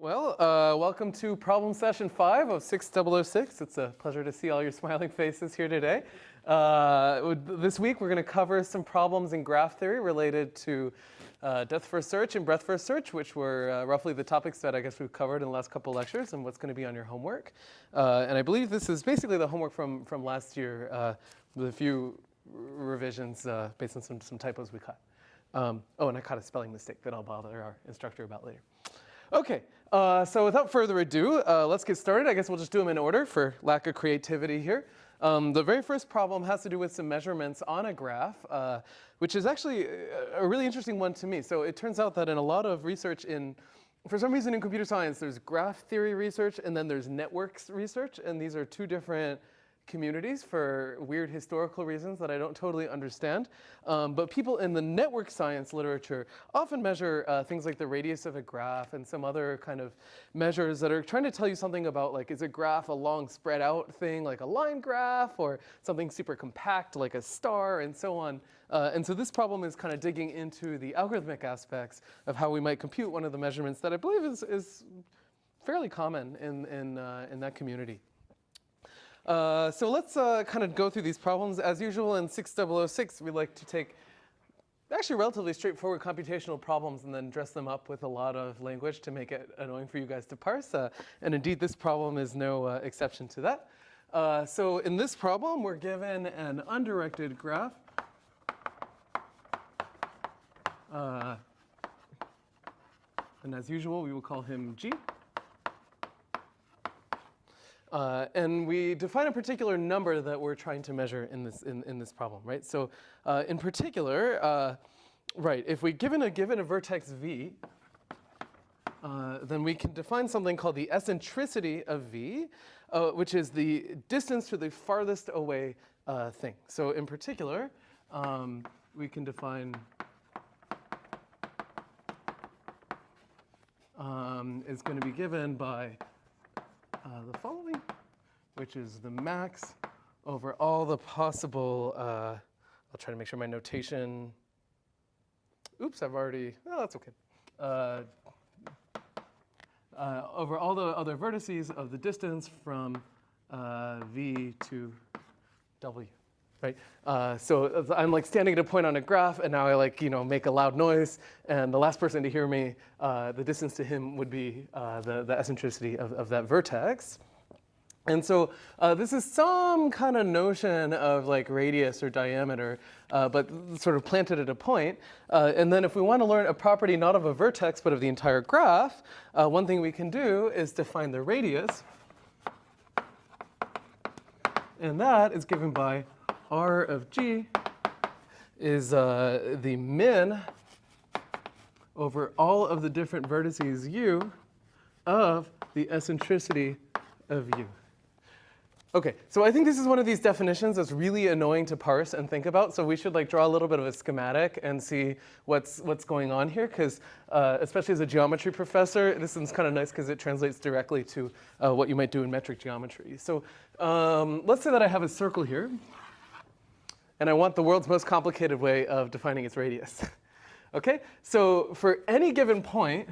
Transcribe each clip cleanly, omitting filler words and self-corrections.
Welcome to problem session 5 of 6006. It's a pleasure to see all your smiling faces here today. This week we're going to cover some problems in graph theory related to depth first search and breadth first search, which were roughly the topics that I guess we've covered in the last couple lectures and what's going to be on your homework. And I believe this is basically the homework from last year with a few revisions based on some typos we caught. And I caught a spelling mistake that I'll bother our instructor about later. Okay, so without further ado, let's get started. I guess we'll just do them in order for lack of creativity here. The very first problem has to do with some measurements on a graph, which is actually a really interesting one to me. So it turns out that in a lot of research for some reason in computer science, there's graph theory research and then there's networks research, and these are two different communities for weird historical reasons that I don't totally understand. But people in the network science literature often measure things like the radius of a graph and some other kind of measures that are trying to tell you something about, like, is a graph a long spread out thing like a line graph, or something super compact like a star, and so on. And so this problem is kind of digging into the algorithmic aspects of how we might compute one of the measurements that I believe is fairly common in that community. So let's kind of go through these problems. As usual in 6006, we like to take actually relatively straightforward computational problems and then dress them up with a lot of language to make it annoying for you guys to parse. And indeed, this problem is no exception to that. So in this problem, we're given an undirected graph. And as usual, we will call him G. And we define a particular number that we're trying to measure in this problem, right? So in particular, if we given a vertex V, then we can define something called the eccentricity of V, which is the distance to the farthest away thing. So in particular, we can define is going to be given by the following, which is the max over all the possible, I'll try to make sure my notation, that's okay. Over all the other vertices of the distance from V to W, right? So I'm like standing at a point on a graph, and now I make a loud noise, and the last person to hear me, the distance to him would be the eccentricity of that vertex. And so this is some kind of notion of like radius or diameter, but sort of planted at a point. And then if we want to learn a property not of a vertex, but of the entire graph, one thing we can do is define the radius. And that is given by R of G is the min over all of the different vertices U of the eccentricity of U. Okay, so I think this is one of these definitions that's really annoying to parse and think about, so we should draw a little bit of a schematic and see what's going on here, because especially as a geometry professor, this is kind of nice because it translates directly to what you might do in metric geometry. So let's say that I have a circle here, and I want the world's most complicated way of defining its radius. Okay, so for any given point,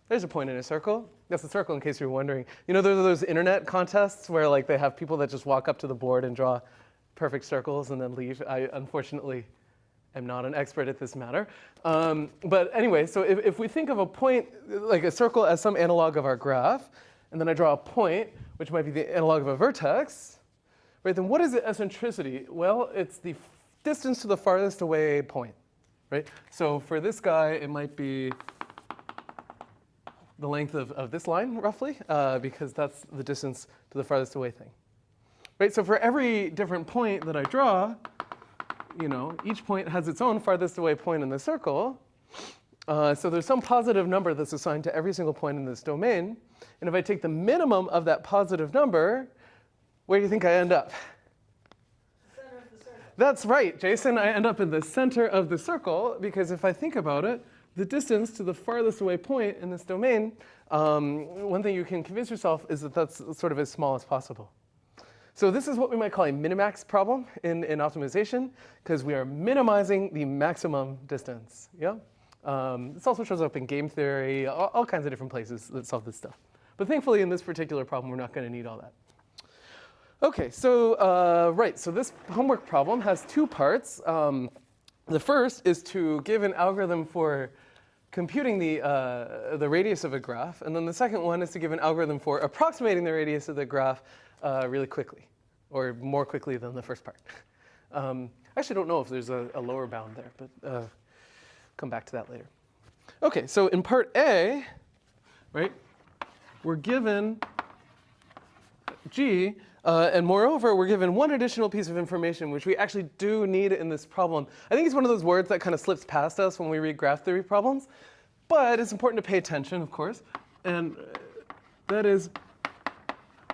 there's a point in a circle. That's a circle, in case you're wondering. You know, there's those internet contests where they have people that just walk up to the board and draw perfect circles and then leave. I unfortunately am not an expert at this matter. But anyway, so if we think of a point, like a circle, as some analog of our graph, and then I draw a point, which might be the analog of a vertex, right? Then what is the eccentricity? Well, it's the distance to the farthest away point, right? So for this guy, it might be the length of this line, roughly, because that's the distance to the farthest away thing. Right, so for every different point that I draw, each point has its own farthest away point in the circle. So there's some positive number that's assigned to every single point in this domain. And if I take the minimum of that positive number, where do you think I end up? The center of the circle. That's right, Jason. I end up in the center of the circle, because if I think about it, the distance to the farthest away point in this domain, one thing you can convince yourself is that that's sort of as small as possible. So this is what we might call a minimax problem in optimization, because we are minimizing the maximum distance. Yeah? This also shows up in game theory, all kinds of different places that solve this stuff. But thankfully, in this particular problem, we're not going to need all that. OK, so so this homework problem has two parts. The first is to give an algorithm for computing the radius of a graph. And then the second one is to give an algorithm for approximating the radius of the graph really quickly, or more quickly than the first part. I actually don't know if there's a lower bound there, but come back to that later. OK, so in part A, right, we're given G. And moreover, we're given one additional piece of information, which we actually do need in this problem. I think it's one of those words that kind of slips past us when we read graph theory problems. But it's important to pay attention, of course. And that is,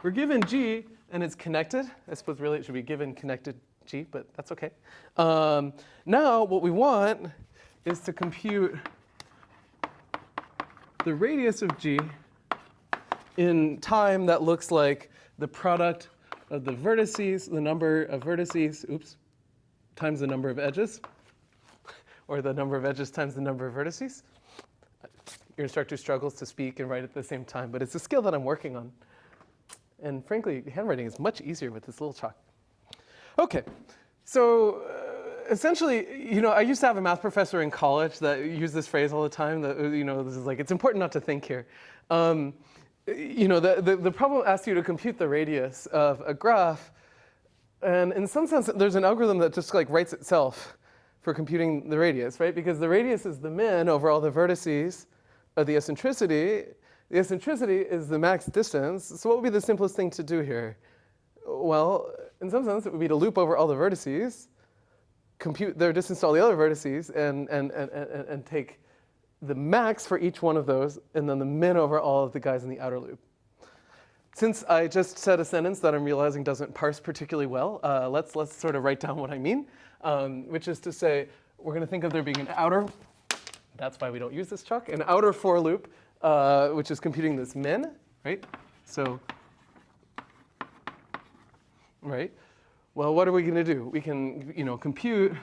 we're given G, and it's connected. I suppose really it should be given connected G, but that's OK. Now, what we want is to compute the radius of G in time that looks like the product of the vertices, the number of vertices, times the number of edges, or the number of edges times the number of vertices. Your instructor struggles to speak and write at the same time, but it's a skill that I'm working on. And frankly, handwriting is much easier with this little chalk. OK, so essentially, I used to have a math professor in college that used this phrase all the time. That this is like, it's important not to think here. The problem asks you to compute the radius of a graph. And in some sense, there's an algorithm that just like writes itself for computing the radius, right? Because the radius is the min over all the vertices of the eccentricity. The eccentricity is the max distance. So what would be the simplest thing to do here? Well, in some sense, it would be to loop over all the vertices, compute their distance to all the other vertices, and take the max for each one of those, and then the min over all of the guys in the outer loop. Since I just said a sentence that I'm realizing doesn't parse particularly well, let's sort of write down what I mean, which is to say we're going to think of there being an outer, that's why we don't use this chalk, an outer for loop, which is computing this min, right? So, right? Well, what are we going to do? We can, compute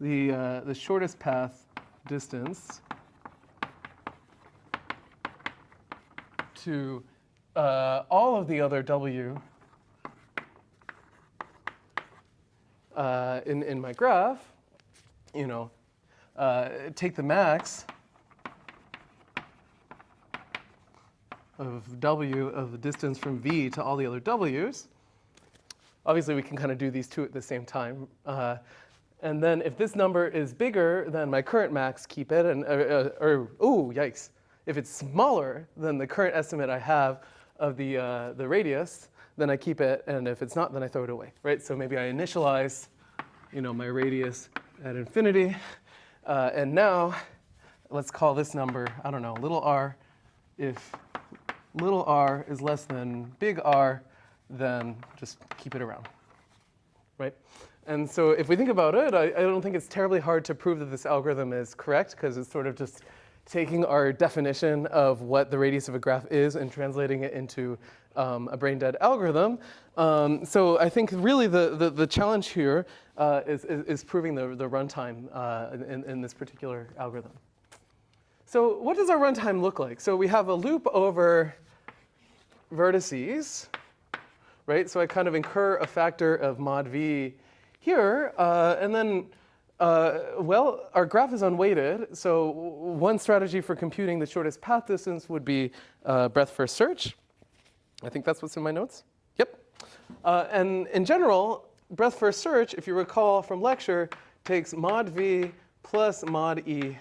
the shortest path distance to all of the other W in my graph, take the max of W of the distance from V to all the other W's. Obviously, we can kind of do these two at the same time. And then if this number is bigger than my current max, keep it. And yikes. If it's smaller than the current estimate I have of the radius, then I keep it. And if it's not, then I throw it away, right? So maybe I initialize, my radius at infinity. And now, let's call this number, I don't know, little r. If little r is less than big R, then just keep it around, right? And so if we think about it, I don't think it's terribly hard to prove that this algorithm is correct, because it's sort of just taking our definition of what the radius of a graph is and translating it into a brain-dead algorithm. So I think really the challenge here is proving the runtime in this particular algorithm. So what does our runtime look like? So we have a loop over vertices, right? So I kind of incur a factor of mod v here, and then, our graph is unweighted. So one strategy for computing the shortest path distance would be breadth first search. I think that's what's in my notes. Yep. And in general, breadth first search, if you recall from lecture, takes mod v plus mod e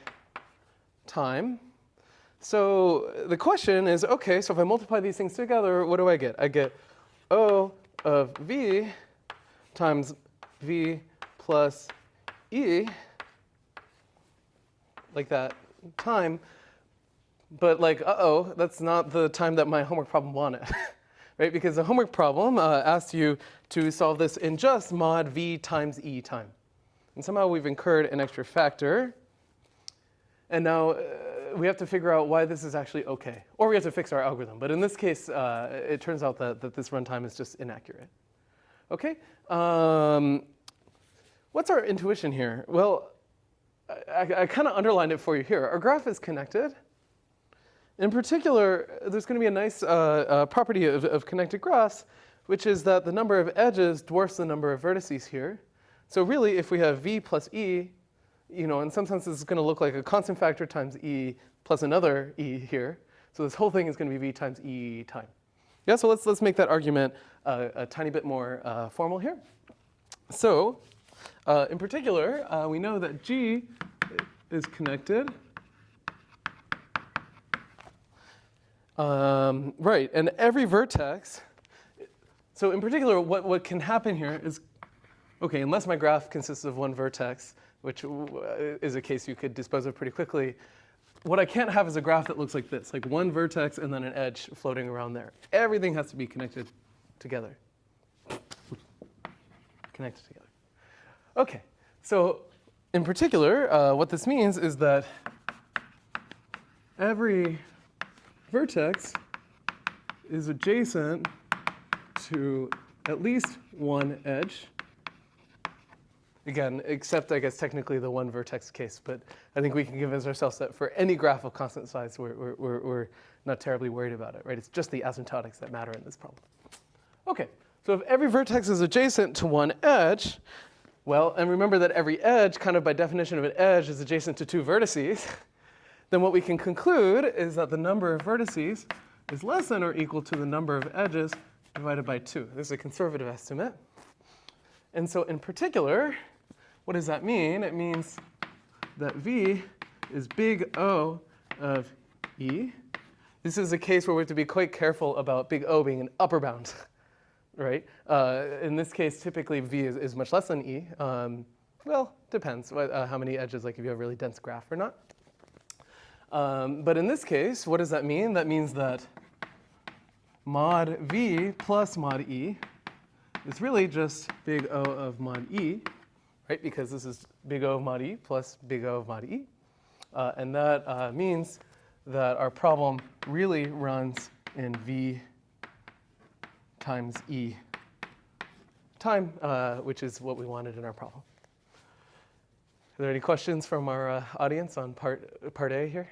time. So the question is, OK, so if I multiply these things together, what do I get? I get O of v times v plus e, like that, time. But like, that's not the time that my homework problem wanted, right? Because the homework problem asked you to solve this in just mod v times e time. And somehow we've incurred an extra factor. And now we have to figure out why this is actually OK. Or we have to fix our algorithm. But in this case, it turns out that this runtime is just inaccurate. OK? What's our intuition here? Well, I kind of underlined it for you here. Our graph is connected. In particular, there's going to be a nice property of connected graphs, which is that the number of edges dwarfs the number of vertices here. So really, if we have v plus e, in some sense, this is going to look like a constant factor times e plus another e here. So this whole thing is going to be v times e time. Yeah, so let's make that argument a tiny bit more formal here. So in particular, we know that G is connected. Right, and every vertex, so in particular, what can happen here is, okay, unless my graph consists of one vertex, which is a case you could dispose of pretty quickly, what I can't have is a graph that looks like this, like one vertex and then an edge floating around there. Everything has to be connected together. Connected together. Okay, so in particular, what this means is that every vertex is adjacent to at least one edge. Again, except I guess technically the one vertex case, but I think we can convince ourselves that for any graph of constant size, we're not terribly worried about it, right? It's just the asymptotics that matter in this problem. Okay, so if every vertex is adjacent to one edge, well, and remember that every edge, kind of by definition of an edge, is adjacent to two vertices, then what we can conclude is that the number of vertices is less than or equal to the number of edges divided by 2. This is a conservative estimate. And so in particular, what does that mean? It means that V is big O of E. This is a case where we have to be quite careful about big O being an upper bound, right? In this case, typically V is much less than E. Well, depends how many edges, like if you have a really dense graph or not. But in this case, what does that mean? That means that mod V plus mod E is really just big O of mod E, right? Because this is big O of mod E plus big O of mod E. And that means that our problem really runs in V times E time, which is what we wanted in our problem. Are there any questions from our audience on part A here?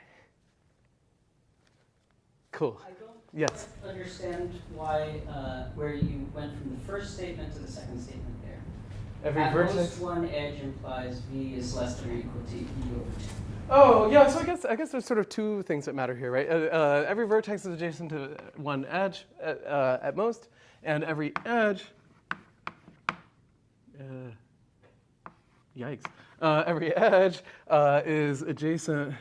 Cool. I don't Yes. understand why, where you went from the first statement to the second statement there. Every At vertex. most one edge implies V is less than or equal to E over 2. Oh, yeah, so I guess there's sort of two things that matter here, right? Every vertex is adjacent to one edge at most, and every edge, yikes, every edge is adjacent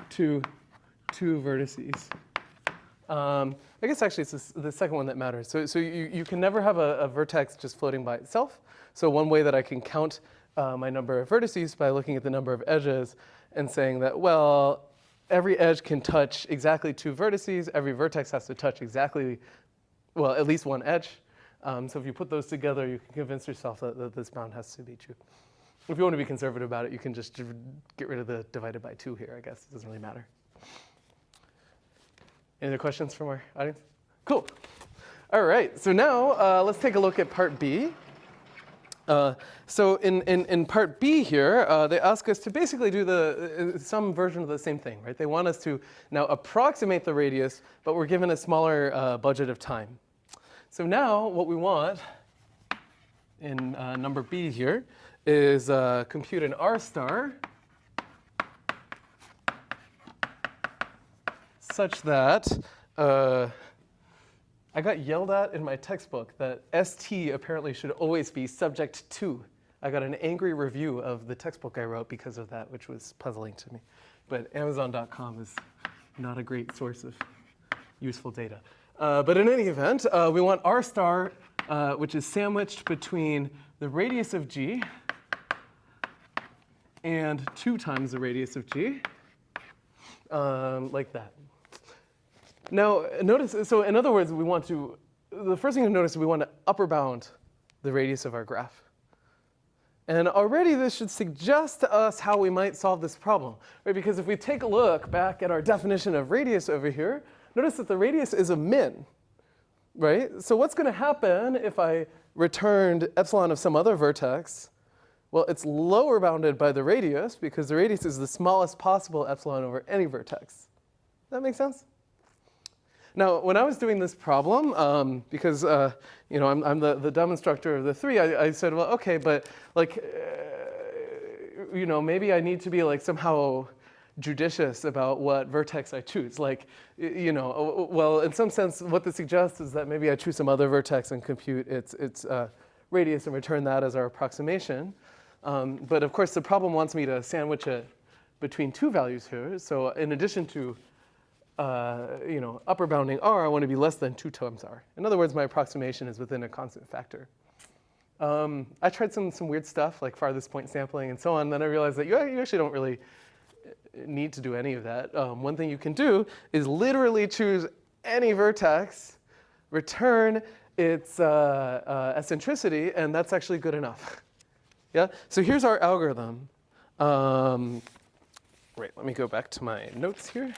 to two vertices. I guess actually it's the second one that matters. So you can never have a vertex just floating by itself. So one way that I can count my number of vertices by looking at the number of edges and saying that, well, every edge can touch exactly two vertices. Every vertex has to touch exactly, well, at least one edge. So if you put those together, you can convince yourself that this bound has to be true. If you want to be conservative about it, you can just get rid of the divided by 2 here, I guess. It doesn't really matter. Any other questions from our audience? Cool. All right, so now let's take a look at part B. So in part B here, they ask us to basically do some version of the same thing, right? They want us to now approximate the radius, but we're given a smaller budget of time. So now what we want in number B here is compute an R star such that I got yelled at in my textbook that ST apparently should always be subject to. I got an angry review of the textbook I wrote because of that, which was puzzling to me. But Amazon.com is not a great source of useful data. But in any event, we want R star, which is sandwiched between the radius of G and 2 times the radius of G, like that. Now, notice, so in other words, the first thing to notice is we want to upper bound the radius of our graph. And already this should suggest to us how we might solve this problem, right? Because if we take a look back at our definition of radius over here, notice that the radius is a min, right? So what's going to happen if I returned epsilon of some other vertex? Well, it's lower bounded by the radius because the radius is the smallest possible epsilon over any vertex. Does that make sense? Now, when I was doing this problem, because you know, I'm the dumb instructor of the three, I said, well, okay, but like, you know, maybe I need to be like somehow judicious about what vertex I choose. Like, you know, well, in some sense, what this suggests is that maybe I choose some other vertex and compute its radius and return that as our approximation. But of course, the problem wants me to sandwich it between two values here. So in addition to you know, upper bounding r, I want to be less than 2 times r. In other words, my approximation is within a constant factor. I tried some weird stuff like farthest point sampling and so on. Then I realized that you actually don't really need to do any of that. One thing you can do is literally choose any vertex, return its eccentricity, and that's actually good enough. Yeah. So here's our algorithm. Wait, let me go back to my notes here.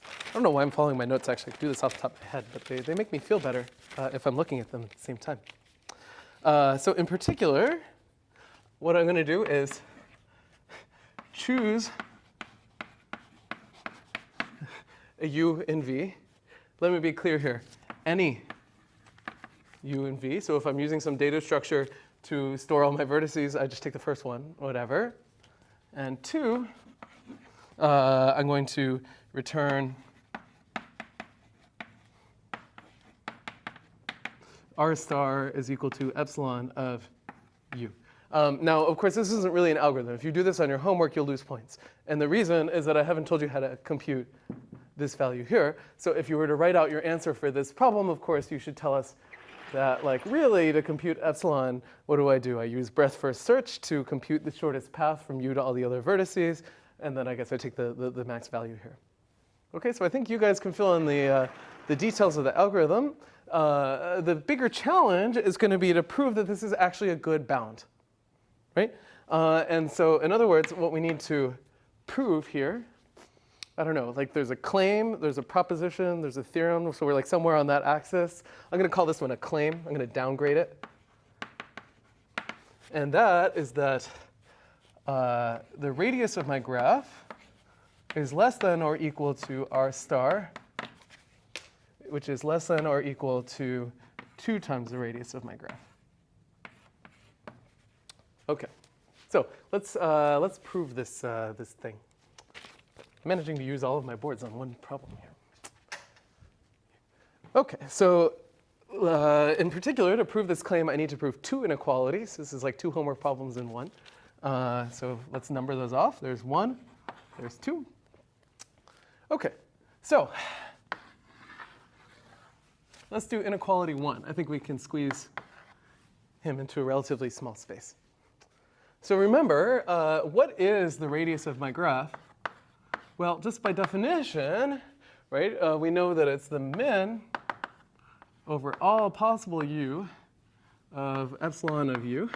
I don't know why I'm following my notes, actually. I do this off the top of my head, but they make me feel better if I'm looking at them at the same time. So in particular, what I'm going to do is choose a u in v. Let me be clear here. Any u in v. So if I'm using some data structure to store all my vertices, I just take the first one, whatever. And 2, I'm going to return r star is equal to epsilon of u. Now, of course, this isn't really an algorithm. If you do this on your homework, you'll lose points. And the reason is that I haven't told you how to compute this value here. So if you were to write out your answer for this problem, of course, you should tell us that, like, really, to compute epsilon, what do? I use breadth first search to compute the shortest path from u to all the other vertices. And then I guess I take the max value here. OK, so I think you guys can fill in the details of the algorithm. The bigger challenge is going to be to prove that this is actually a good bound, right? And so, in other words, what we need to prove here, I don't know, like there's a claim, there's a proposition, there's a theorem, so we're like somewhere on that axis. I'm going to call this one a claim. I'm going to downgrade it. And that is that the radius of my graph is less than or equal to r star, which is less than or equal to 2 times the radius of my graph. Okay, so let's prove this this thing. I'm managing to use all of my boards on one problem here. Okay, so in particular, to prove this claim, I need to prove 2 inequalities. This is like 2 homework problems in one. So let's number those off. There's 1, there's 2. Okay, so let's do inequality 1. I think we can squeeze him into a relatively small space. So remember, what is the radius of my graph? Well, just by definition, right, we know that it's the min over all possible u of epsilon of u.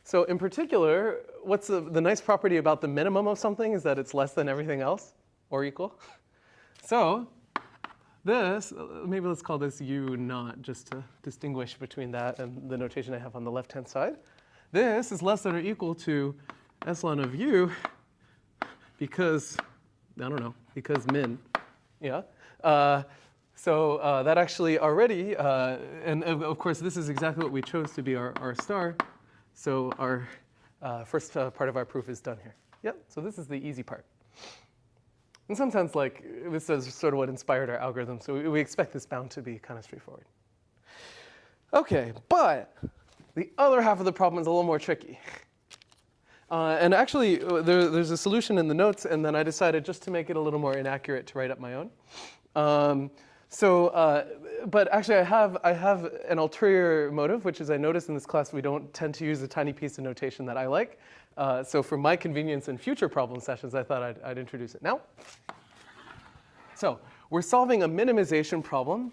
So in particular, what's the nice property about the minimum of something is that it's less than everything else, or equal. So this, maybe let's call this u naught, just to distinguish between that and the notation I have on the left-hand side. This is less than or equal to epsilon of u because, I don't know, because min, yeah? So that actually already, and of course this is exactly what we chose to be our star. So our first part of our proof is done here. Yep, so this is the easy part. In some sense, like, this is sort of what inspired our algorithm, so we expect this bound to be kind of straightforward. Okay, but the other half of the problem is a little more tricky. And actually, there's a solution in the notes, and then I decided just to make it a little more inaccurate to write up my own. But actually, I have an ulterior motive, which is I noticed in this class we don't tend to use a tiny piece of notation that I like. So for my convenience in future problem sessions, I thought I'd introduce it now. So we're solving a minimization problem.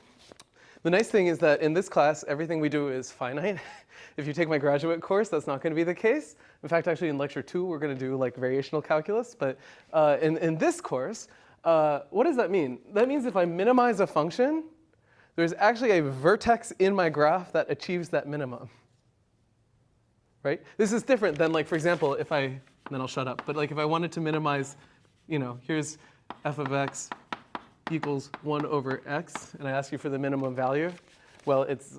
The nice thing is that in this class, everything we do is finite. If you take my graduate course, that's not going to be the case. In fact, actually in lecture 2, we're going to do like variational calculus. But in this course, what does that mean? That means if I minimize a function, there's actually a vertex in my graph that achieves that minimum. right? This is different than, like, for example, if I, then I'll shut up, but like if I wanted to minimize, here's f of x equals 1 over x, and I ask you for the minimum value, well, it's,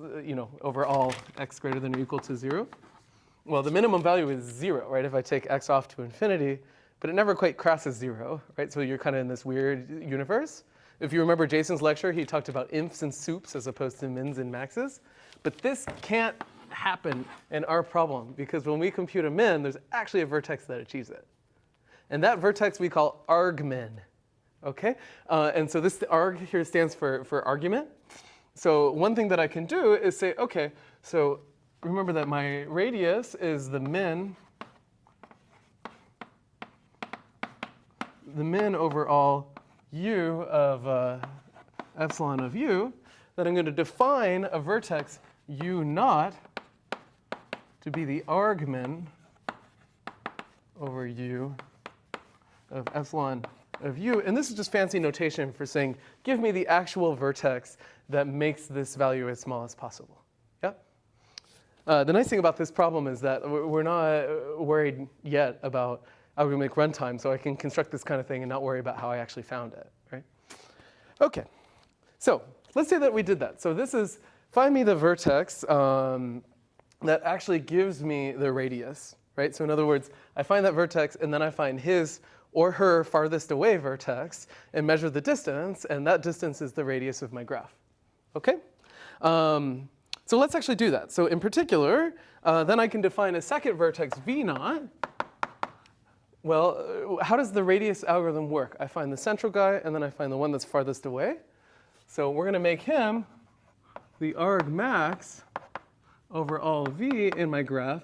over all x greater than or equal to 0. Well, the minimum value is 0, right, if I take x off to infinity, but it never quite crosses 0, right? So you're kind of in this weird universe. If you remember Jason's lecture, he talked about infs and soups as opposed to mins and maxes. But this can't happen in our problem, because when we compute a min, there's actually a vertex that achieves it. And that vertex we call argmin, okay? And so this arg here stands for argument. So one thing that I can do is say, okay, so remember that my radius is the min over all u of epsilon of u, that I'm going to define a vertex u naught to be the argmin over u of epsilon of u. And this is just fancy notation for saying, give me the actual vertex that makes this value as small as possible. Yeah? The nice thing about this problem is that we're not worried yet about algorithmic runtime, so I can construct this kind of thing and not worry about how I actually found it, right? Okay, so let's say that we did that. So this is, find me the vertex that actually gives me the radius, right? So in other words, I find that vertex, and then I find his or her farthest away vertex and measure the distance, and that distance is the radius of my graph, okay? So let's actually do that. So in particular, then I can define a second vertex v naught. Well, how does the radius algorithm work? I find the central guy, and then I find the one that's farthest away. So we're going to make him the arg max over all v in my graph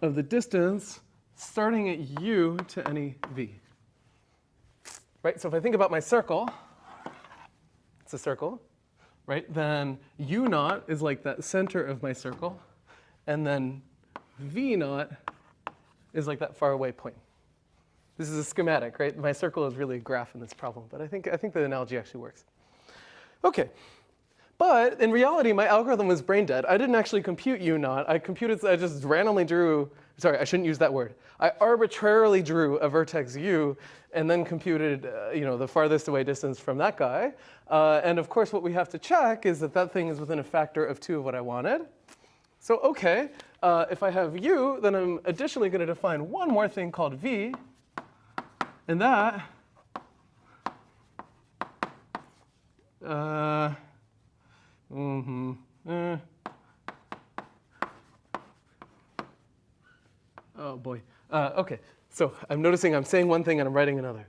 of the distance starting at u to any v. Right? So if I think about my circle, it's a circle, right? Then u naught is like that center of my circle, and then v naught is like that far away point. This is a schematic, right? My circle is really a graph in this problem, but I think the analogy actually works. Okay, but in reality, my algorithm was brain dead. I didn't actually compute u naught. I just randomly drew, sorry, I shouldn't use that word. I arbitrarily drew a vertex u and then computed, the farthest away distance from that guy. And of course, what we have to check is that that thing is within a factor of 2 of what I wanted. So okay, if I have u, then I'm additionally going to define one more thing called v. And that oh boy. Okay, so I'm noticing I'm saying one thing and I'm writing another.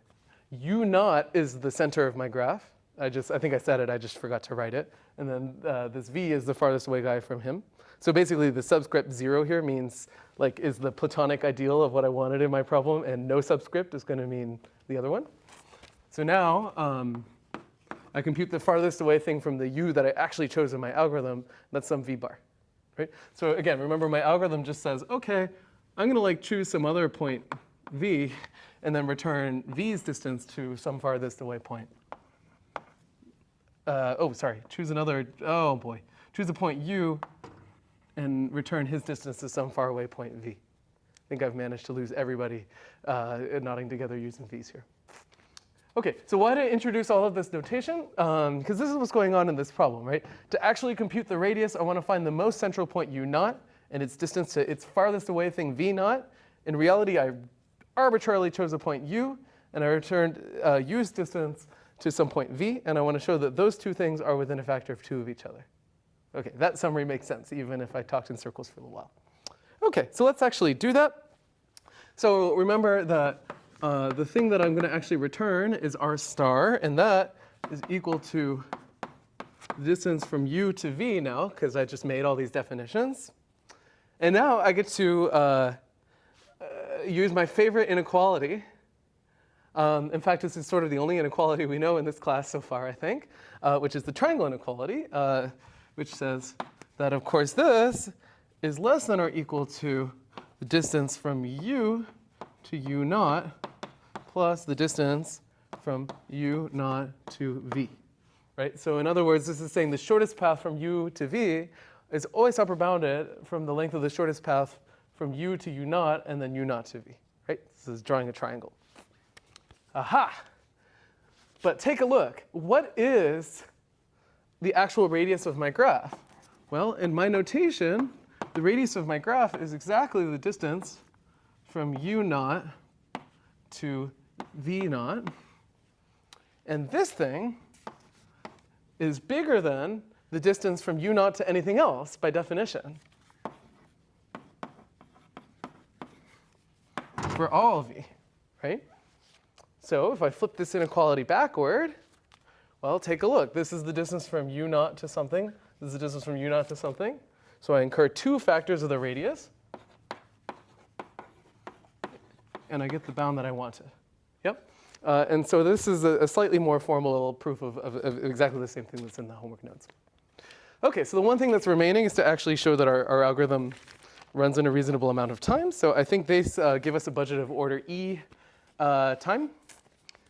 U naught is the center of my graph. I think I said it, I just forgot to write it. And then this v is the farthest away guy from him. So basically the subscript 0 here means, like, is the platonic ideal of what I wanted in my problem, and no subscript is going to mean the other one. So now I compute the farthest away thing from the u that I actually chose in my algorithm. That's some v bar, right? So again, remember my algorithm just says, okay, I'm going to choose some other point v, and then return v's distance to some farthest away point. Choose a point u, and return his distance to some faraway point v. I think I've managed to lose everybody nodding together using v's here. Okay, so why did I introduce all of this notation? Because this is what's going on in this problem, right? To actually compute the radius, I want to find the most central point u naught and its distance to its farthest away thing v naught. In reality, I arbitrarily chose a point u, and I returned u's distance to some point v, and I want to show that those two things are within a factor of 2 of each other. Okay, that summary makes sense, even if I talked in circles for a little while. Okay, so let's actually do that. So remember that the thing that I'm going to actually return is r star, and that is equal to the distance from u to v now, because I just made all these definitions. And now I get to use my favorite inequality. In fact, this is sort of the only inequality we know in this class so far, I think, which is the triangle inequality, which says that, of course, this is less than or equal to the distance from u to u naught plus the distance from u naught to v, right? So in other words, this is saying the shortest path from u to v is always upper bounded from the length of the shortest path from u to u naught, and then u naught to v, right? This is drawing a triangle. Aha! But take a look. What is the actual radius of my graph? Well, in my notation, the radius of my graph is exactly the distance from u naught to v naught. And this thing is bigger than the distance from u naught to anything else by definition for all of v, right? So if I flip this inequality backward, well, take a look. This is the distance from u naught to something. This is the distance from u naught to something. So I incur 2 factors of the radius, and I get the bound that I wanted. Yep. And so this is a slightly more formal proof of exactly the same thing that's in the homework notes. OK, so the one thing that's remaining is to actually show that our algorithm runs in a reasonable amount of time. So I think they give us a budget of order E time.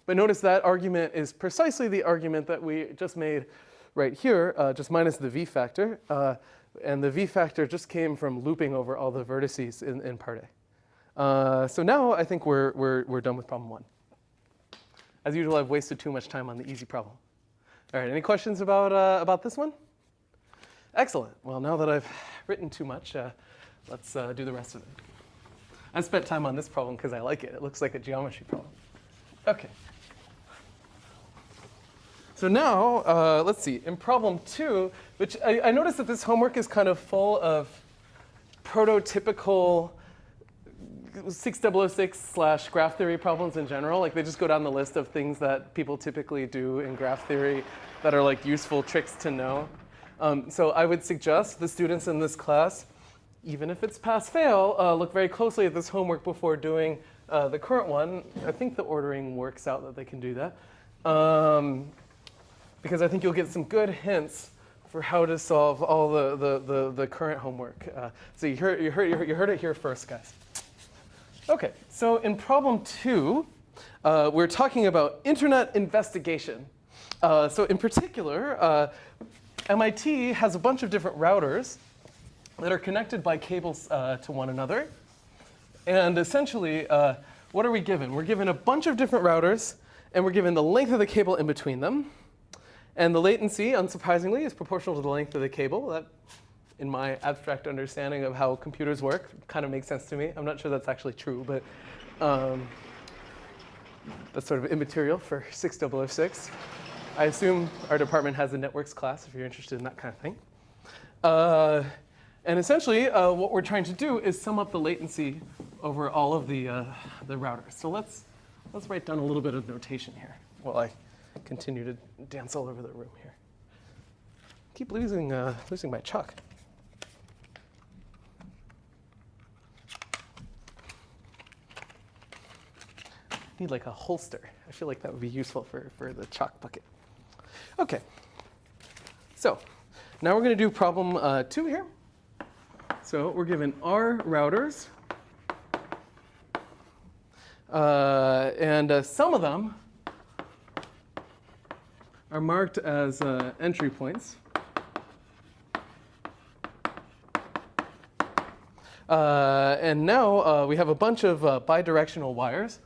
But notice that argument is precisely the argument that we just made right here, just minus the v factor. And the v factor just came from looping over all the vertices in part A. So now I think we're done with problem 1. As usual, I've wasted too much time on the easy problem. All right, any questions about this one? Excellent. Well, now that I've written too much, let's do the rest of it. I spent time on this problem because I like it. It looks like a geometry problem. OK. So now, let's see. In problem 2, which I noticed that this homework is kind of full of prototypical 6006/graph theory problems in general. Like they just go down the list of things that people typically do in graph theory that are like useful tricks to know. So I would suggest the students in this class, even if it's pass-fail, look very closely at this homework before doing the current one. I think the ordering works out that they can do that. Because I think you'll get some good hints for how to solve all the current homework. So you heard it here first, guys. OK, so in problem 2, we're talking about internet investigation. So in particular, MIT has a bunch of different routers that are connected by cables to one another. And essentially, what are we given? We're given a bunch of different routers, and we're given the length of the cable in between them. And the latency, unsurprisingly, is proportional to the length of the cable. That, in my abstract understanding of how computers work, kind of makes sense to me. I'm not sure that's actually true, but that's sort of immaterial for 6006. I assume our department has a networks class if you're interested in that kind of thing. And essentially, what we're trying to do is sum up the latency over all of the routers. So let's write down a little bit of notation here while I continue to dance all over the room here. Keep losing my chalk. Need like a holster. I feel like that would be useful for the chalk bucket. OK. So now we're going to do problem 2 here. So we're given R routers. And some of them are marked as entry points. And now we have a bunch of bidirectional wires.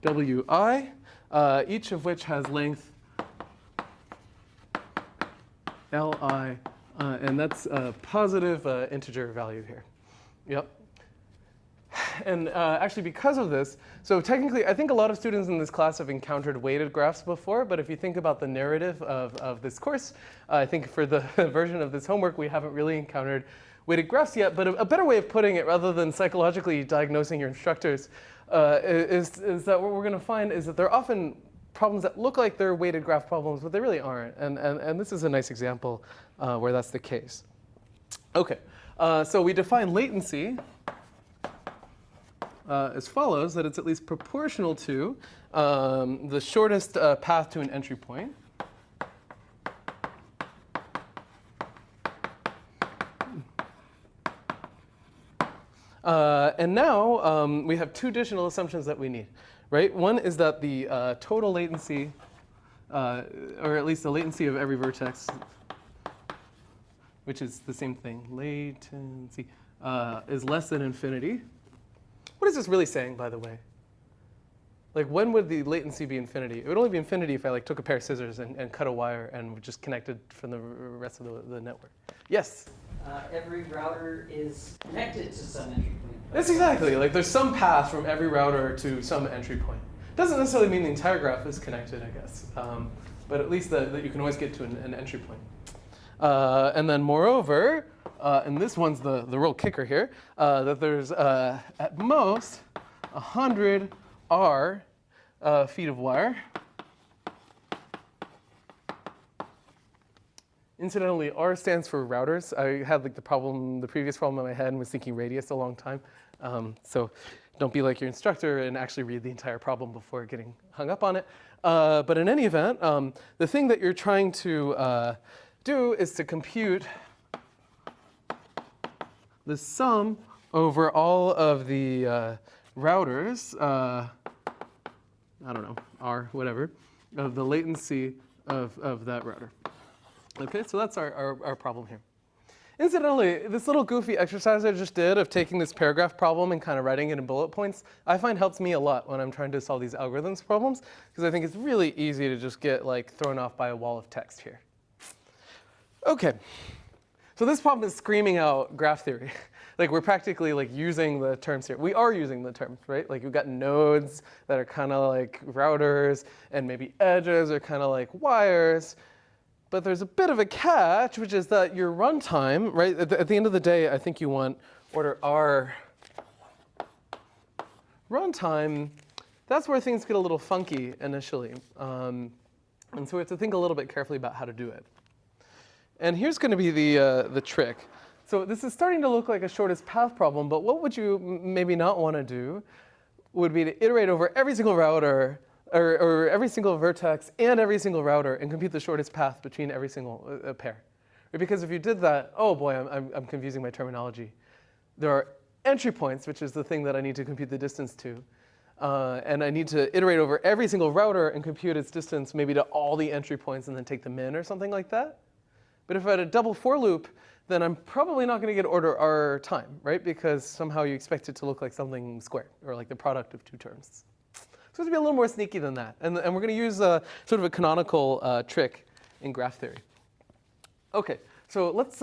Wi, each of which has length Li, and that's a positive integer value here. Yep. And actually, because of this, so technically, I think a lot of students in this class have encountered weighted graphs before. But if you think about the narrative of this course, I think for the version of this homework, we haven't really encountered weighted graphs yet. But a better way of putting it, rather than psychologically diagnosing your instructors, is that what we're going to find is that there are often problems that look like they're weighted graph problems, but they really aren't. And this is a nice example where that's the case. OK, so we define latency as follows, that it's at least proportional to the shortest path to an entry point. And now we have 2 additional assumptions that we need, right? One is that the total latency or at least the latency of every vertex, which is the same thing, latency, is less than infinity. What is this really saying, by the way? Like, when would the latency be infinity? It would only be infinity if I took a pair of scissors and cut a wire and just connected from the rest of the network. Yes? Every router is connected to some entry point. That's exactly. There's some path from every router to some entry point. Doesn't necessarily mean the entire graph is connected, I guess. But at least that you can always get to an entry point. And then moreover, and this one's the real kicker here, that there's at most 100 R feet of wire. Incidentally, R stands for routers. I had the previous problem in my head and was thinking radius a long time. So don't be like your instructor and actually read the entire problem before getting hung up on it. But in any event, the thing that you're trying to do is to compute the sum over all of the routers, I don't know, R, whatever, of the latency of that router. Okay, so that's our problem here. Incidentally, this little goofy exercise I just did of taking this paragraph problem and kind of writing it in bullet points, I find helps me a lot when I'm trying to solve these algorithms problems, because I think it's really easy to just get thrown off by a wall of text here. Okay, so this problem is screaming out graph theory. We're practically using the terms here. We are using the terms, right? We've got nodes that are kind of like routers, and maybe edges are kind of like wires. But there's a bit of a catch, which is that your runtime, right? At the end of the day, I think you want order R runtime. That's where things get a little funky initially. And so we have to think a little bit carefully about how to do it. And here's going to be the trick. So this is starting to look like a shortest path problem, but what would you maybe not want to do would be to iterate over every single router or every single vertex and every single router and compute the shortest path between every single pair. Because if you did that, oh boy, I'm confusing my terminology. There are entry points, which is the thing that I need to compute the distance to. And I need to iterate over every single router and compute its distance maybe to all the entry points and then take the min or something like that. But if I had a double for loop, then I'm probably not going to get order R time, right? Because somehow you expect it to look like something squared, or like the product of two terms. So it's going to be a little more sneaky than that. And we're going to use sort of a canonical trick in graph theory. OK, so let's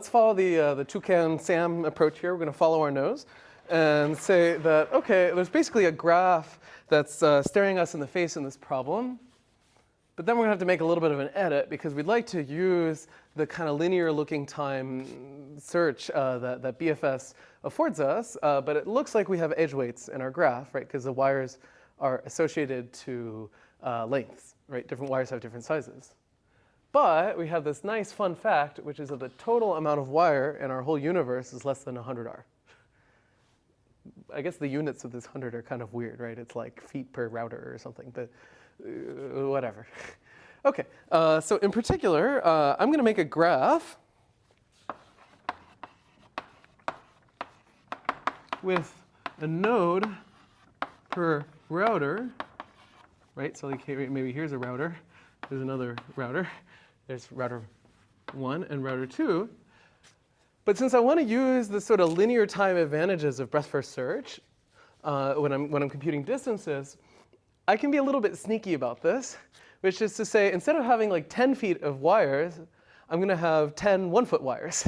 follow the toucan Sam approach here. We're going to follow our nose and say that, OK, there's basically a graph that's staring us in the face in this problem. But then we're going to have to make a little bit of an edit, because we'd like to use the kind of linear looking time search that BFS affords us. But it looks like we have edge weights in our graph, right? Because the wires are associated to lengths, right? Different wires have different sizes. But we have this nice fun fact, which is that the total amount of wire in our whole universe is less than 100 R. I guess the units of this 100 are kind of weird, right? It's like feet per router or something, but whatever. OK, so in particular, I'm going to make a graph with a node per router, right? So maybe here's a router. There's another router. There's router 1 and router 2. But since I want to use the sort of linear time advantages of breadth-first search when I'm computing distances, I can be a little bit sneaky about this, which is to say, instead of having 10 feet of wires, I'm going to have 10 1-foot wires.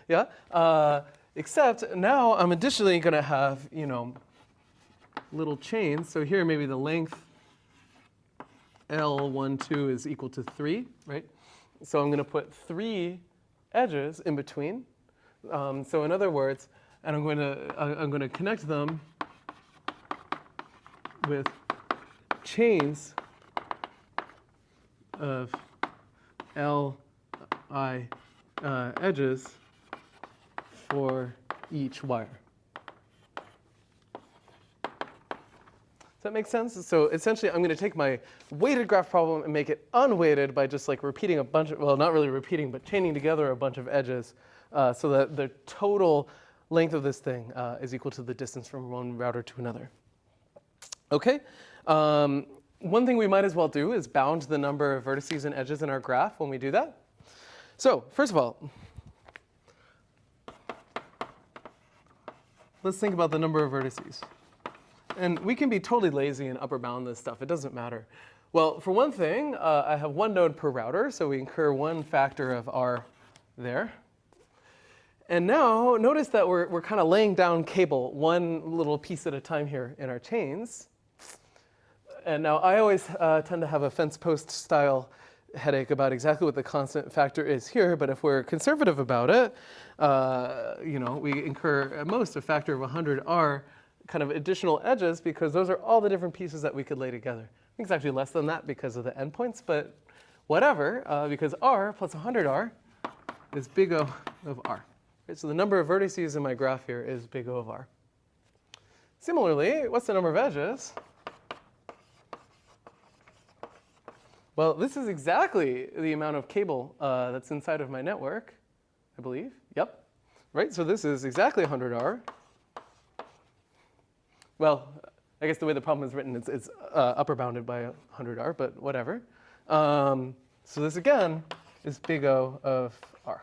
Yeah? Except now I'm additionally going to have, little chains. So here maybe the length L12 is equal to 3, right? So I'm going to put 3 edges in between. So in other words, and I'm going to connect them with chains of Li edges for each wire. Does that make sense? So essentially, I'm going to take my weighted graph problem and make it unweighted by just repeating a bunch of, well, not really repeating, but chaining together a bunch of edges so that the total length of this thing is equal to the distance from one router to another. OK? one thing we might as well do is bound the number of vertices and edges in our graph when we do that. So first of all, let's think about the number of vertices. And we can be totally lazy and upper bound this stuff. It doesn't matter. Well, for one thing, I have one node per router, so we incur one factor of r there. And now notice that we're kind of laying down cable one little piece at a time here in our chains. And now I always tend to have a fence post style headache about exactly what the constant factor is here, but if we're conservative about it, we incur at most a factor of 100r kind of additional edges because those are all the different pieces that we could lay together. I think it's actually less than that because of the endpoints, but whatever, because r plus 100r is big O of r. Right, so the number of vertices in my graph here is big O of r. Similarly, what's the number of edges? Well, this is exactly the amount of cable that's inside of my network, I believe. Yep. Right, so this is exactly 100r. Well, I guess the way the problem is written, it's upper bounded by 100r, but whatever. So this, again, is big O of r.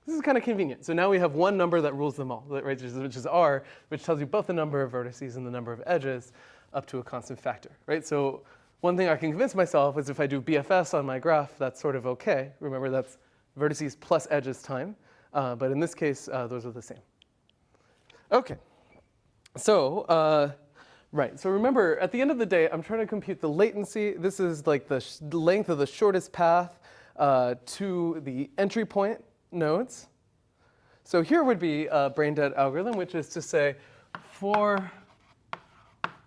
This is kind of convenient. So now we have one number that rules them all, right, which is r, which tells you both the number of vertices and the number of edges up to a constant factor. Right? So one thing I can convince myself is if I do BFS on my graph, that's sort of OK. Remember, that's vertices plus edges time. But in this case, those are the same. OK. So, right. So remember, at the end of the day, I'm trying to compute the latency. This is like the length of the shortest path to the entry point nodes. So here would be a brain dead algorithm, which is to say, for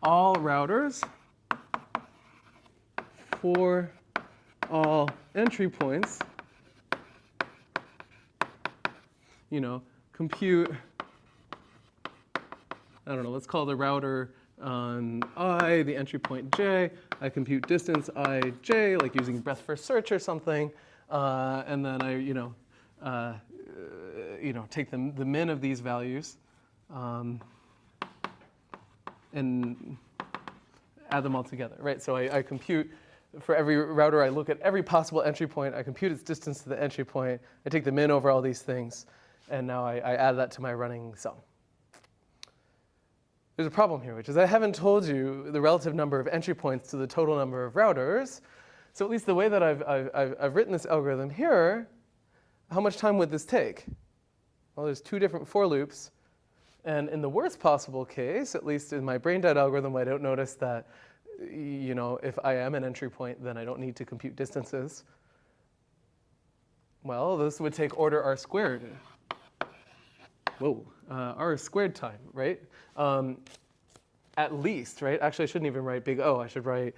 all routers, for all entry points, compute, I don't know, let's call the router I, the entry point j. I compute distance ij, like using breadth first search or something, and then I, take the min of these values and add them all together, right? So I compute for every router, I look at every possible entry point. I compute its distance to the entry point. I take the min over all these things, and now I add that to my running sum. There's a problem here, which is I haven't told you the relative number of entry points to the total number of routers. So at least the way that I've written this algorithm here, how much time would this take? Well, there's two different for loops. And in the worst possible case, at least in my brain dead algorithm, I don't notice that, if I am an entry point, then I don't need to compute distances. Well, this would take order r squared. Whoa, r squared time, right? At least, right? Actually, I shouldn't even write big O. I should write,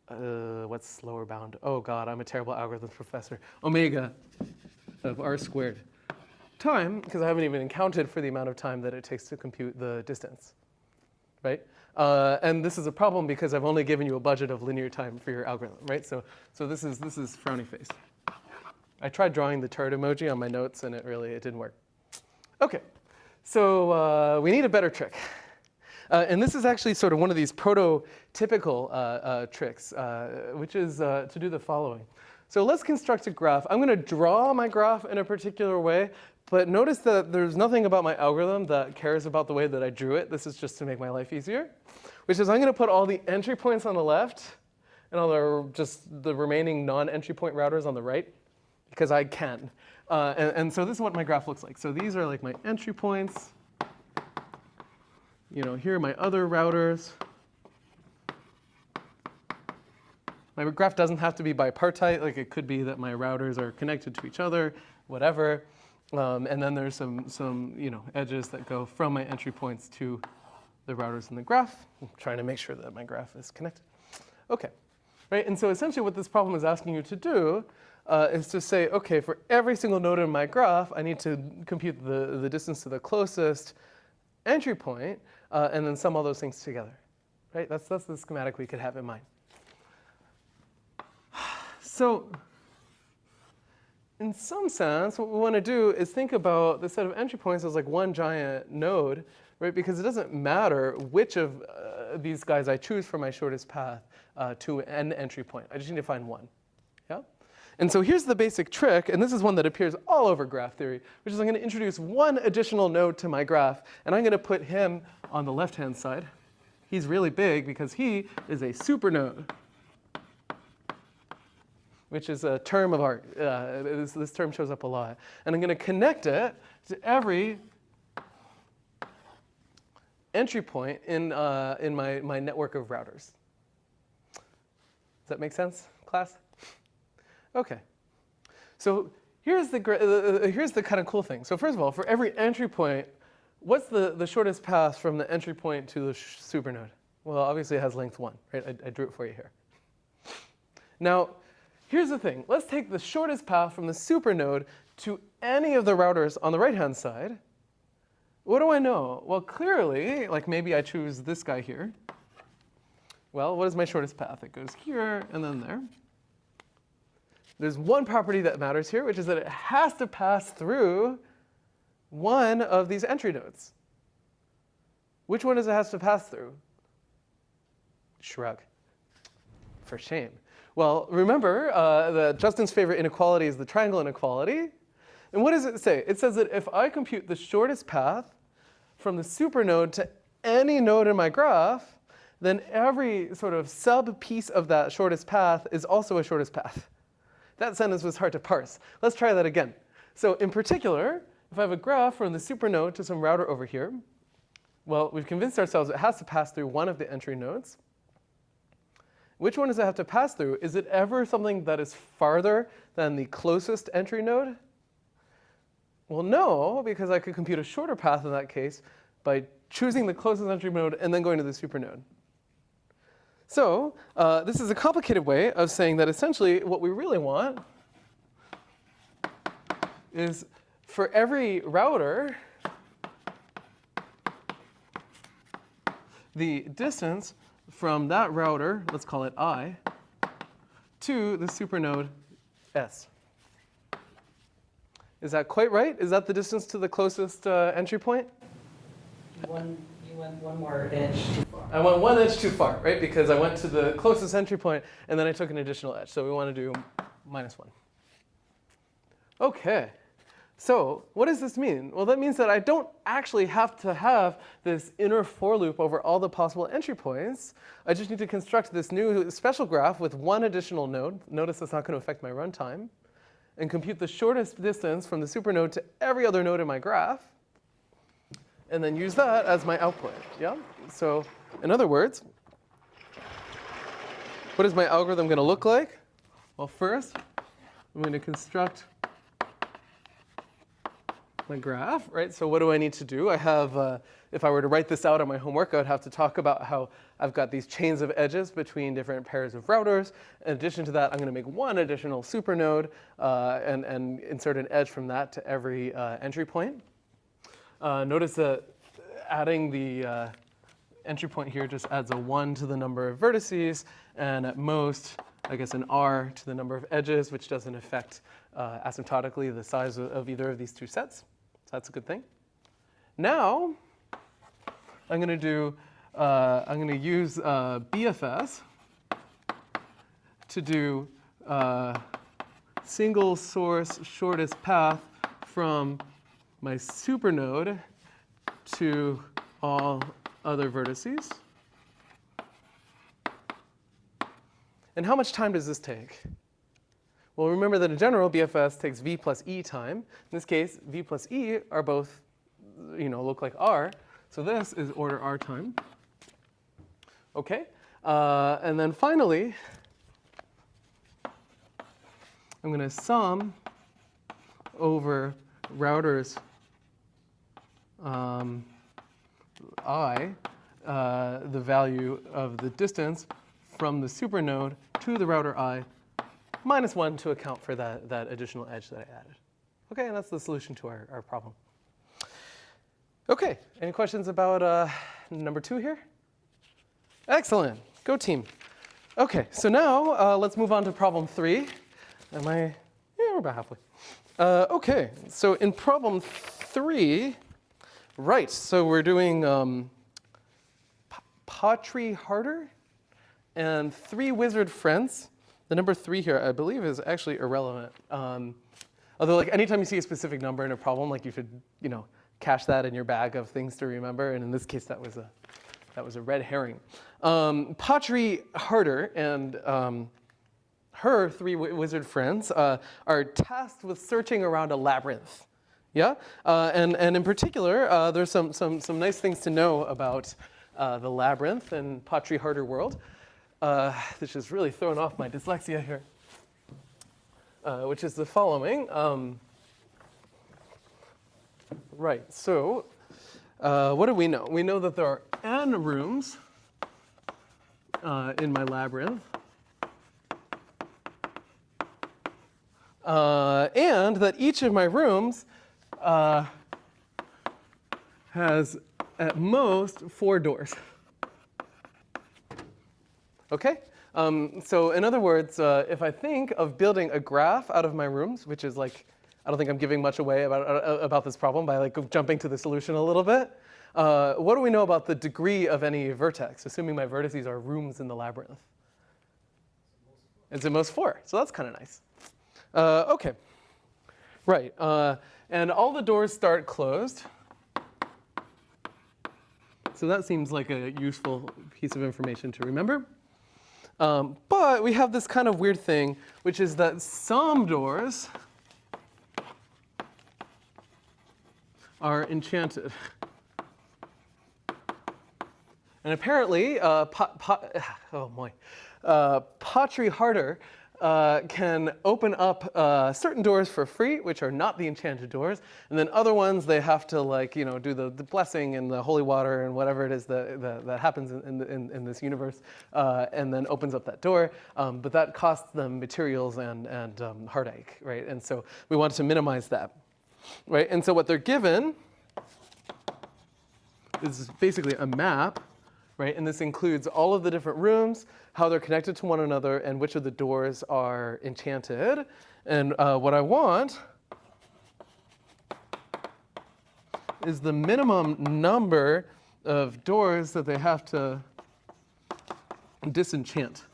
what's lower bound? Oh, God, I'm a terrible algorithms professor. Omega of r squared time, because I haven't even accounted for the amount of time that it takes to compute the distance, right? And this is a problem because I've only given you a budget of linear time for your algorithm, right? So this is frowny face. I tried drawing the turd emoji on my notes, and it didn't work. OK, so we need a better trick. And this is actually sort of one of these prototypical tricks, which is to do the following. So let's construct a graph. I'm going to draw my graph in a particular way. But notice that there's nothing about my algorithm that cares about the way that I drew it. This is just to make my life easier, which is I'm going to put all the entry points on the left and all just the remaining non-entry point routers on the right, because I can. And so this is what my graph looks like. So these are like my entry points. Here are my other routers. My graph doesn't have to be bipartite. Like it could be that my routers are connected to each other, whatever. And then there's some edges that go from my entry points to the routers in the graph. I'm trying to make sure that my graph is connected. OK, right? And so essentially what this problem is asking you to do is to say, OK, for every single node in my graph, I need to compute the distance to the closest entry point, and then sum all those things together. Right? That's the schematic we could have in mind. So in some sense, what we want to do is think about the set of entry points as like one giant node, right? Because it doesn't matter which of these guys I choose for my shortest path to an entry point. I just need to find one. Yeah? And so here's the basic trick, and this is one that appears all over graph theory, which is I'm going to introduce one additional node to my graph, and I'm going to put him on the left-hand side. He's really big because he is a supernode, which is a term of art. This term shows up a lot. And I'm going to connect it to every entry point in my network of routers. Does that make sense, class? Okay. So here's the kind of cool thing. So first of all, for every entry point, what's the shortest path from the entry point to the supernode? Well, obviously it has length 1, right? I drew it for you here. Now, here's the thing. Let's take the shortest path from the supernode to any of the routers on the right-hand side. What do I know? Well, clearly, like maybe I choose this guy here. Well, what is my shortest path? It goes here and then there. There's one property that matters here, which is that it has to pass through one of these entry nodes. Which one does it have to pass through? Shrug. For shame. Well, remember, Justin's favorite inequality is the triangle inequality. And what does it say? It says that if I compute the shortest path from the supernode to any node in my graph, then every sort of sub-piece of that shortest path is also a shortest path. That sentence was hard to parse. Let's try that again. So in particular, if I have a graph from the supernode to some router over here, well, we've convinced ourselves it has to pass through one of the entry nodes. Which one does it have to pass through? Is it ever something that is farther than the closest entry node? Well, no, because I could compute a shorter path in that case by choosing the closest entry node and then going to the supernode. So this is a complicated way of saying that essentially what we really want is for every router, the distance from that router, let's call it I, to the supernode S. Is that quite right? Is that the distance to the closest entry point? You went one more edge too far. I went one edge too far, right? Because I went to the closest entry point, and then I took an additional edge. So we want to do -1. OK. So what does this mean? Well, that means that I don't actually have to have this inner for loop over all the possible entry points. I just need to construct this new special graph with one additional node. Notice that's not going to affect my runtime. And compute the shortest distance from the supernode to every other node in my graph. And then use that as my output. Yeah? So in other words, what is my algorithm going to look like? Well, first, I'm going to construct my graph, right? So what do I need to do? I have, if I were to write this out on my homework, I would have to talk about how I've got these chains of edges between different pairs of routers. In addition to that, I'm going to make one additional supernode and insert an edge from that to every entry point. Notice that adding the entry point here just adds a 1 to the number of vertices, and at most, I guess, an r to the number of edges, which doesn't affect asymptotically the size of either of these two sets. So that's a good thing. Now, I'm going to use BFS to do single source shortest path from my supernode to all other vertices. And how much time does this take? Well, remember that in general, BFS takes v plus e time. In this case, v plus e are both, look like r. So this is order r time. OK. And then finally, I'm going to sum over routers I, the value of the distance from the supernode to the router I, -1 to account for that additional edge that I added. OK, and that's the solution to our problem. OK, any questions about number 2 here? Excellent. Go team. OK, so now let's move on to problem 3. Yeah, we're about halfway. OK, so in problem 3, Right, so we're doing pottery harder and 3 wizard friends. The number 3 here, I believe, is actually irrelevant. Although, like, anytime you see a specific number in a problem, like, you should, cache that in your bag of things to remember. And in this case, that was a red herring. Pottery harder and her 3 wizard friends are tasked with searching around a labyrinth. Yeah, and in particular, there's some nice things to know about the labyrinth and pottery harder world. This has really thrown off my dyslexia here, which is the following. Right, so what do we know? We know that there are n rooms in my labyrinth. And that each of my rooms has at most 4 doors. Okay? So in other words, if I think of building a graph out of my rooms, which is like, I don't think I'm giving much away about this problem by like jumping to the solution a little bit. What do we know about the degree of any vertex, assuming my vertices are rooms in the labyrinth? It's at most 4, so that's kind of nice. Okay, right, and all the doors start closed. So that seems like a useful piece of information to remember. But we have this kind of weird thing, which is that some doors are enchanted. And apparently, pottery harder can open up certain doors for free, which are not the enchanted doors, and then other ones they have to do the blessing and the holy water and whatever it is that happens in this universe, and then opens up that door. But that costs them materials and heartache, right? And so we want to minimize that, right? And so what they're given is basically a map. Right? And this includes all of the different rooms, how they're connected to one another, and which of the doors are enchanted. And what I want is the minimum number of doors that they have to disenchant.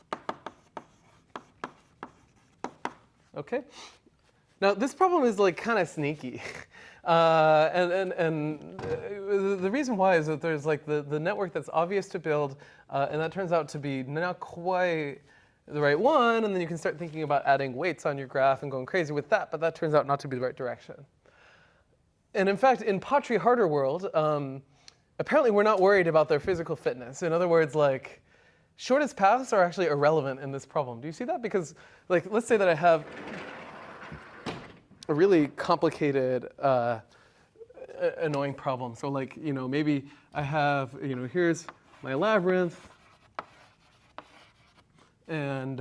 Okay? Now, this problem is like kind of sneaky. And the reason why is that there's like the network that's obvious to build, and that turns out to be not quite the right one, and then you can start thinking about adding weights on your graph and going crazy with that, but that turns out not to be the right direction. And in fact, in pottery harder world, apparently we're not worried about their physical fitness. In other words, like, shortest paths are actually irrelevant in this problem. Do you see that? Because, like, let's say that I have a really complicated, annoying problem. So like, maybe I have, here's my labyrinth, and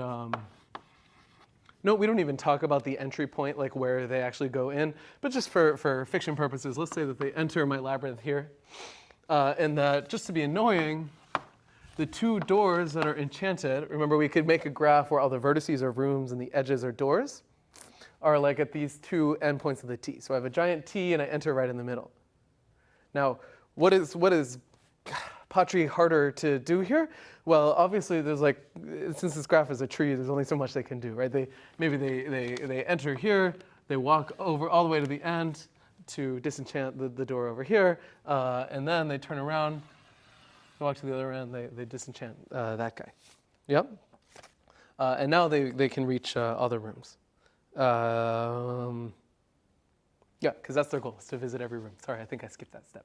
no, we don't even talk about the entry point, like where they actually go in, but just for fiction purposes, let's say that they enter my labyrinth here, and that, just to be annoying, the 2 doors that are enchanted, remember we could make a graph where all the vertices are rooms and the edges are doors, are like at these 2 endpoints of the T. So I have a giant T and I enter right in the middle. Now, what is pottery harder to do here? Well, obviously there's like, since this graph is a tree, there's only so much they can do, right? Maybe they enter here, they walk over all the way to the end to disenchant the door over here, and then they turn around, they walk to the other end, they disenchant that guy. Yep. And now they can reach other rooms. Yeah, because that's their goal, is to visit every room. Sorry, I think I skipped that step.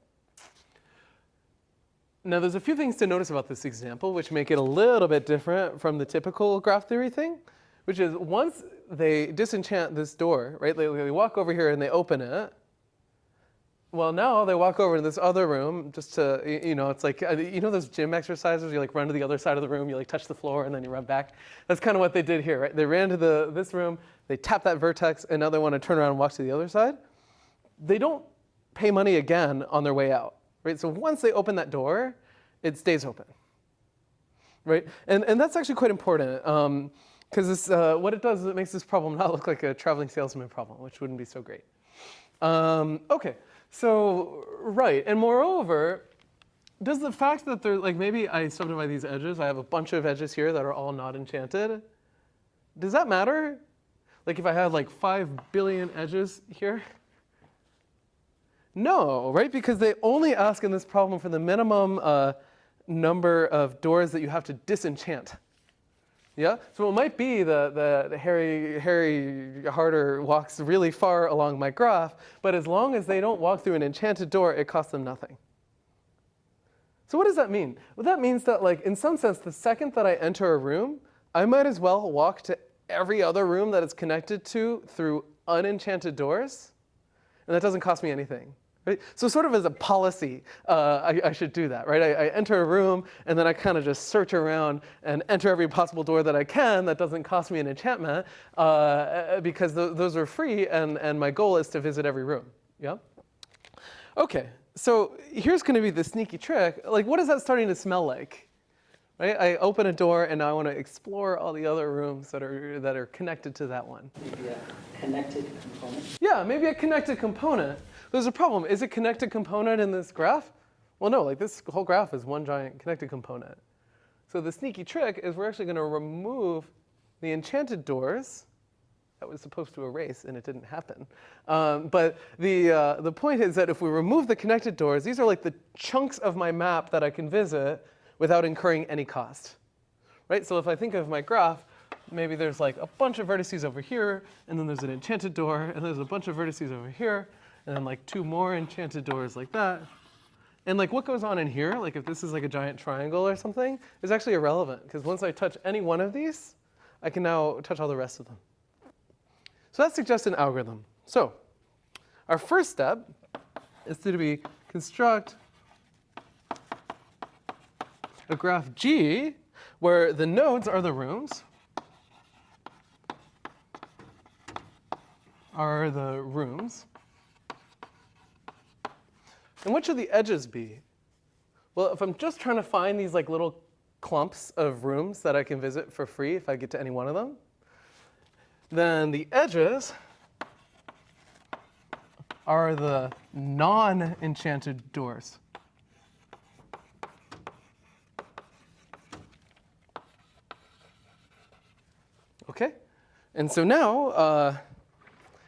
Now, there's a few things to notice about this example, which make it a little bit different from the typical graph theory thing, which is once they disenchant this door, right, they walk over here and they open it, well, now they walk over to this other room just to, it's like, those gym exercises, you like run to the other side of the room, you like touch the floor, and then you run back. That's kind of what they did here, right? They ran to this room, they tap that vertex, and now they want to turn around and walk to the other side. They don't pay money again on their way out, right? So once they open that door, it stays open, right? And that's actually quite important, because what it does is it makes this problem not look like a traveling salesman problem, which wouldn't be so great. Okay. So, right, and moreover, does the fact that they're, like, maybe I subdivide these edges, I have a bunch of edges here that are all not enchanted, does that matter? Like if I had like 5 billion edges here? No, right? Because they only ask in this problem for the minimum number of doors that you have to disenchant. Yeah? So it might be the Harry Harder walks really far along my graph, but as long as they don't walk through an enchanted door, it costs them nothing. So what does that mean? Well, that means that, like, in some sense, the second that I enter a room, I might as well walk to every other room that it's connected to through unenchanted doors, and that doesn't cost me anything. Right? So sort of as a policy, I should do that, right? I enter a room, and then I kind of just search around and enter every possible door that I can that doesn't cost me an enchantment, because those are free, and my goal is to visit every room. Yeah? Okay, so here's going to be the sneaky trick. Like, what is that starting to smell like? Right? I open a door, and now I want to explore all the other rooms that are connected to that one. Maybe a connected component. Yeah, maybe a connected component. There's a problem. Is it connected component in this graph? Well, no, like this whole graph is one giant connected component. So the sneaky trick is we're actually going to remove the enchanted doors that was supposed to erase, and it didn't happen. But the point is that if we remove the connected doors, these are like the chunks of my map that I can visit without incurring any cost. Right? So if I think of my graph, maybe there's like a bunch of vertices over here, and then there's an enchanted door, and there's a bunch of vertices over here, and then like 2 more enchanted doors like that. And like what goes on in here, like if this is like a giant triangle or something, is actually irrelevant, because once I touch any one of these, I can now touch all the rest of them. So that suggests an algorithm. So our first step is to construct a graph G where the nodes are the rooms, And what should the edges be? Well, if I'm just trying to find these like little clumps of rooms that I can visit for free if I get to any one of them, then the edges are the non-enchanted doors. Okay? And so now,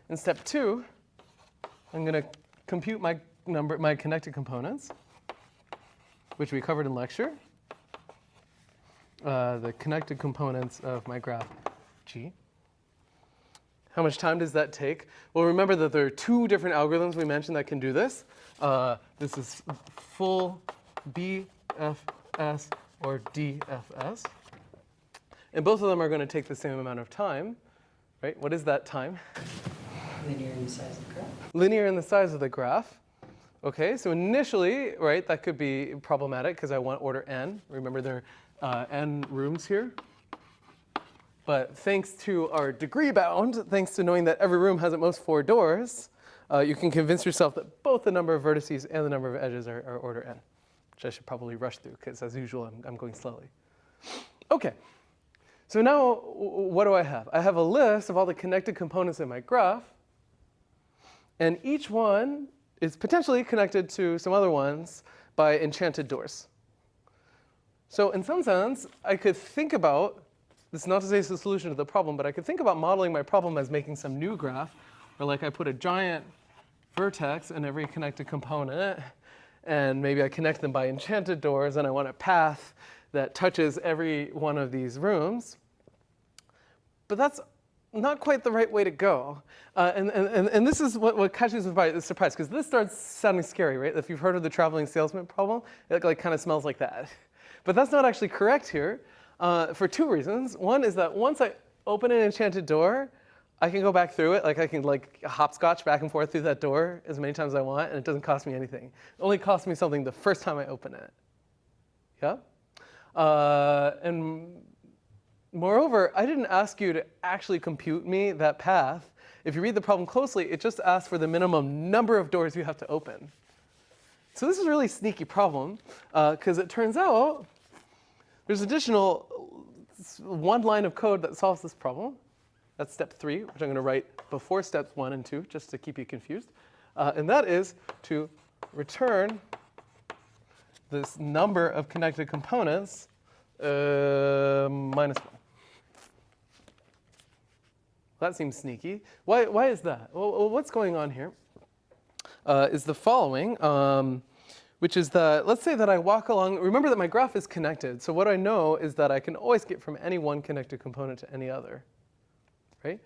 in step 2, I'm going to compute my connected components, which we covered in lecture. The connected components of my graph G. How much time does that take? Well, remember that there are 2 different algorithms we mentioned that can do this. This is full BFS or DFS. And both of them are going to take the same amount of time. Right? What is that time? Linear in the size of the graph. Linear in the size of the graph. Okay, so initially, right, that could be problematic because I want order n. Remember there are n rooms here. But thanks to our degree bound, thanks to knowing that every room has at most 4 doors, you can convince yourself that both the number of vertices and the number of edges are order n, which I should probably rush through because, as usual, I'm going slowly. Okay, so now what do I have? I have a list of all the connected components in my graph, and each one is potentially connected to some other ones by enchanted doors. So in some sense, I could think about, this is not to say it's the solution to the problem, but I could think about modeling my problem as making some new graph, where like I put a giant vertex in every connected component, and maybe I connect them by enchanted doors, and I want a path that touches every one of these rooms. But that's not quite the right way to go. And this is what catches me by surprise, because this starts sounding scary, right? If you've heard of the traveling salesman problem, it like kind of smells like that. But that's not actually correct here for 2 reasons. One is that once I open an enchanted door, I can go back through it. Like I can like hopscotch back and forth through that door as many times as I want, and it doesn't cost me anything. It only costs me something the first time I open it. Yeah? And moreover, I didn't ask you to actually compute me that path. If you read the problem closely, it just asks for the minimum number of doors you have to open. So this is a really sneaky problem, because it turns out there's additional 1 line of code that solves this problem. That's step 3, which I'm going to write before steps 1 and 2, just to keep you confused. And that is to return this number of connected components minus 1. That seems sneaky. Why is that? Well, what's going on here is the following, which is that, let's say that I walk along, remember that my graph is connected, so what I know is that I can always get from any one connected component to any other, right?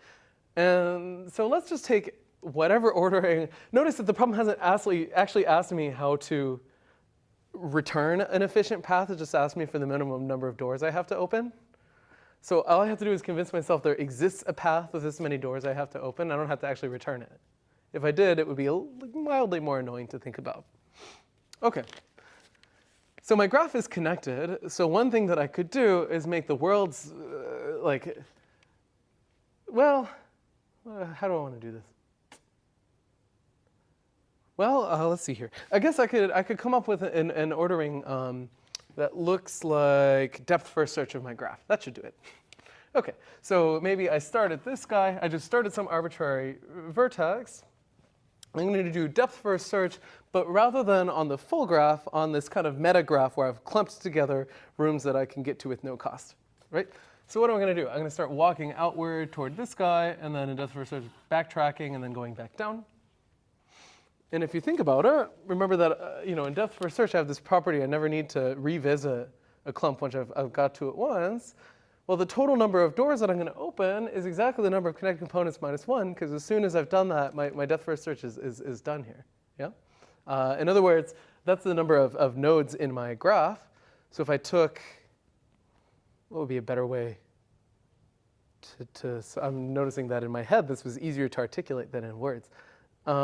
And so let's just take whatever ordering. Notice that the problem hasn't actually asked me how to return an efficient path. It just asked me for the minimum number of doors I have to open. So all I have to do is convince myself there exists a path with this many doors I have to open. I don't have to actually return it. If I did, it would be mildly more annoying to think about. Okay. So my graph is connected. So one thing that I could do is make the worlds how do I want to do this? Well, let's see here. I guess I could come up with an ordering that looks like depth first search of my graph. That should do it. Okay, so maybe I started this guy. I just started some arbitrary vertex. I'm going to do depth first search, but rather than on the full graph, on this kind of meta graph where I've clumped together rooms that I can get to with no cost, right? So what am I going to do? I'm going to start walking outward toward this guy, and then in depth first search, backtracking, and then going back down. And if you think about it, remember that in depth first search I have this property I never need to revisit a clump once I've got to it once. Well, the total number of doors that I'm going to open is exactly the number of connected components minus 1, because as soon as I've done that, my depth first search is done here. Yeah. In other words, that's the number of nodes in my graph. So if I took, what would be a better way so I'm noticing that in my head this was easier to articulate than in words. Here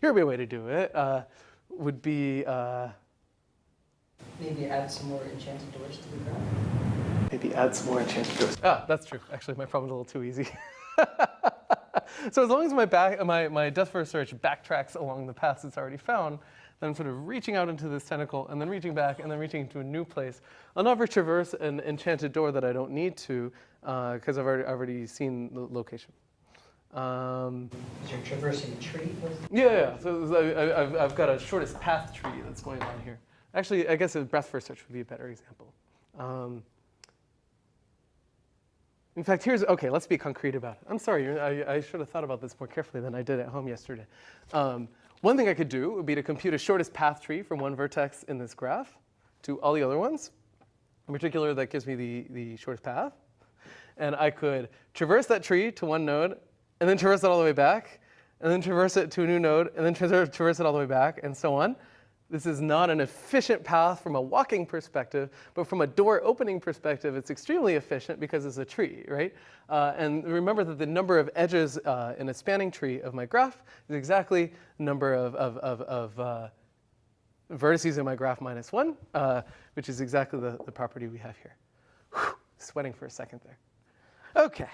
would be a way to do it. Would be maybe add some more enchanted doors to the graph. Maybe add some more enchanted doors. That's true. Actually, my problem's a little too easy. So as long as my depth first search backtracks along the paths it's already found, then I'm sort of reaching out into this tentacle and then reaching back and then reaching into a new place. I'll never traverse an enchanted door that I don't need to because I've already seen the location. You're traversing a tree? Yeah. So I've got a shortest path tree that's going on here. Actually, I guess a breadth first search would be a better example. In fact, okay, let's be concrete about it. I'm sorry, I should have thought about this more carefully than I did at home yesterday. One thing I could do would be to compute a shortest path tree from one vertex in this graph to all the other ones. In particular, that gives me the shortest path. And I could traverse that tree to one node, and then traverse it all the way back, and then traverse it to a new node, and then traverse it all the way back, and so on. This is not an efficient path from a walking perspective, but from a door opening perspective, it's extremely efficient because it's a tree, right? And remember that the number of edges in a spanning tree of my graph is exactly the number of vertices in my graph minus 1, which is exactly the property we have here. Whew, sweating for a second there. Okay.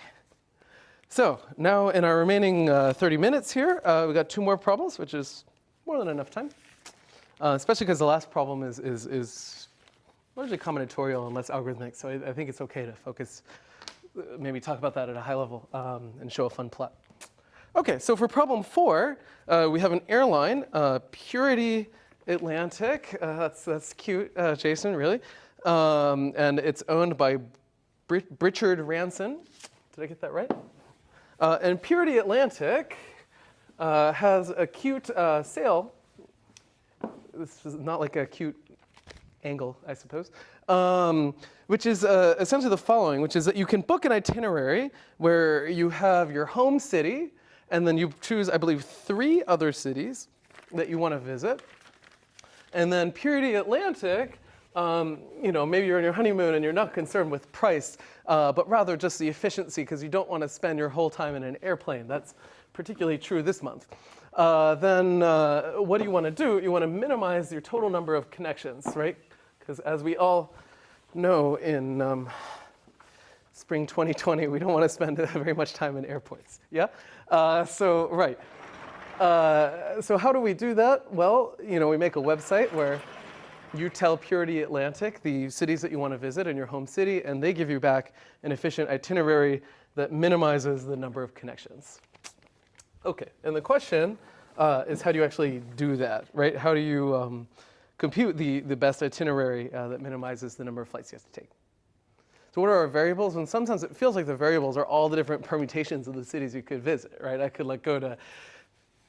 So now in our remaining 30 minutes here, we've got 2 more problems, which is more than enough time. Especially because the last problem is largely combinatorial and less algorithmic, so I think it's okay to focus, maybe talk about that at a high level and show a fun plot. Okay, so for problem 4, we have an airline, Purity Atlantic. That's cute, Jason, really. And it's owned by Richard Ranson. Did I get that right? And Purity Atlantic has a cute sail. This is not like a cute angle, I suppose, which is essentially the following, which is that you can book an itinerary where you have your home city, and then you choose, I believe, 3 other cities that you want to visit. And then Purity Atlantic, maybe you're on your honeymoon and you're not concerned with price, but rather just the efficiency because you don't want to spend your whole time in an airplane. That's particularly true this month. Then what do you want to do? You want to minimize your total number of connections, right? Because as we all know in spring 2020, we don't want to spend very much time in airports, yeah? So how do we do that? Well, we make a website where you tell Purity Atlantic the cities that you want to visit in your home city, and they give you back an efficient itinerary that minimizes the number of connections. Okay, and the question is how do you actually do that, right? How do you compute the best itinerary that minimizes the number of flights you have to take? So what are our variables? And sometimes it feels like the variables are all the different permutations of the cities you could visit, right? I could like go to,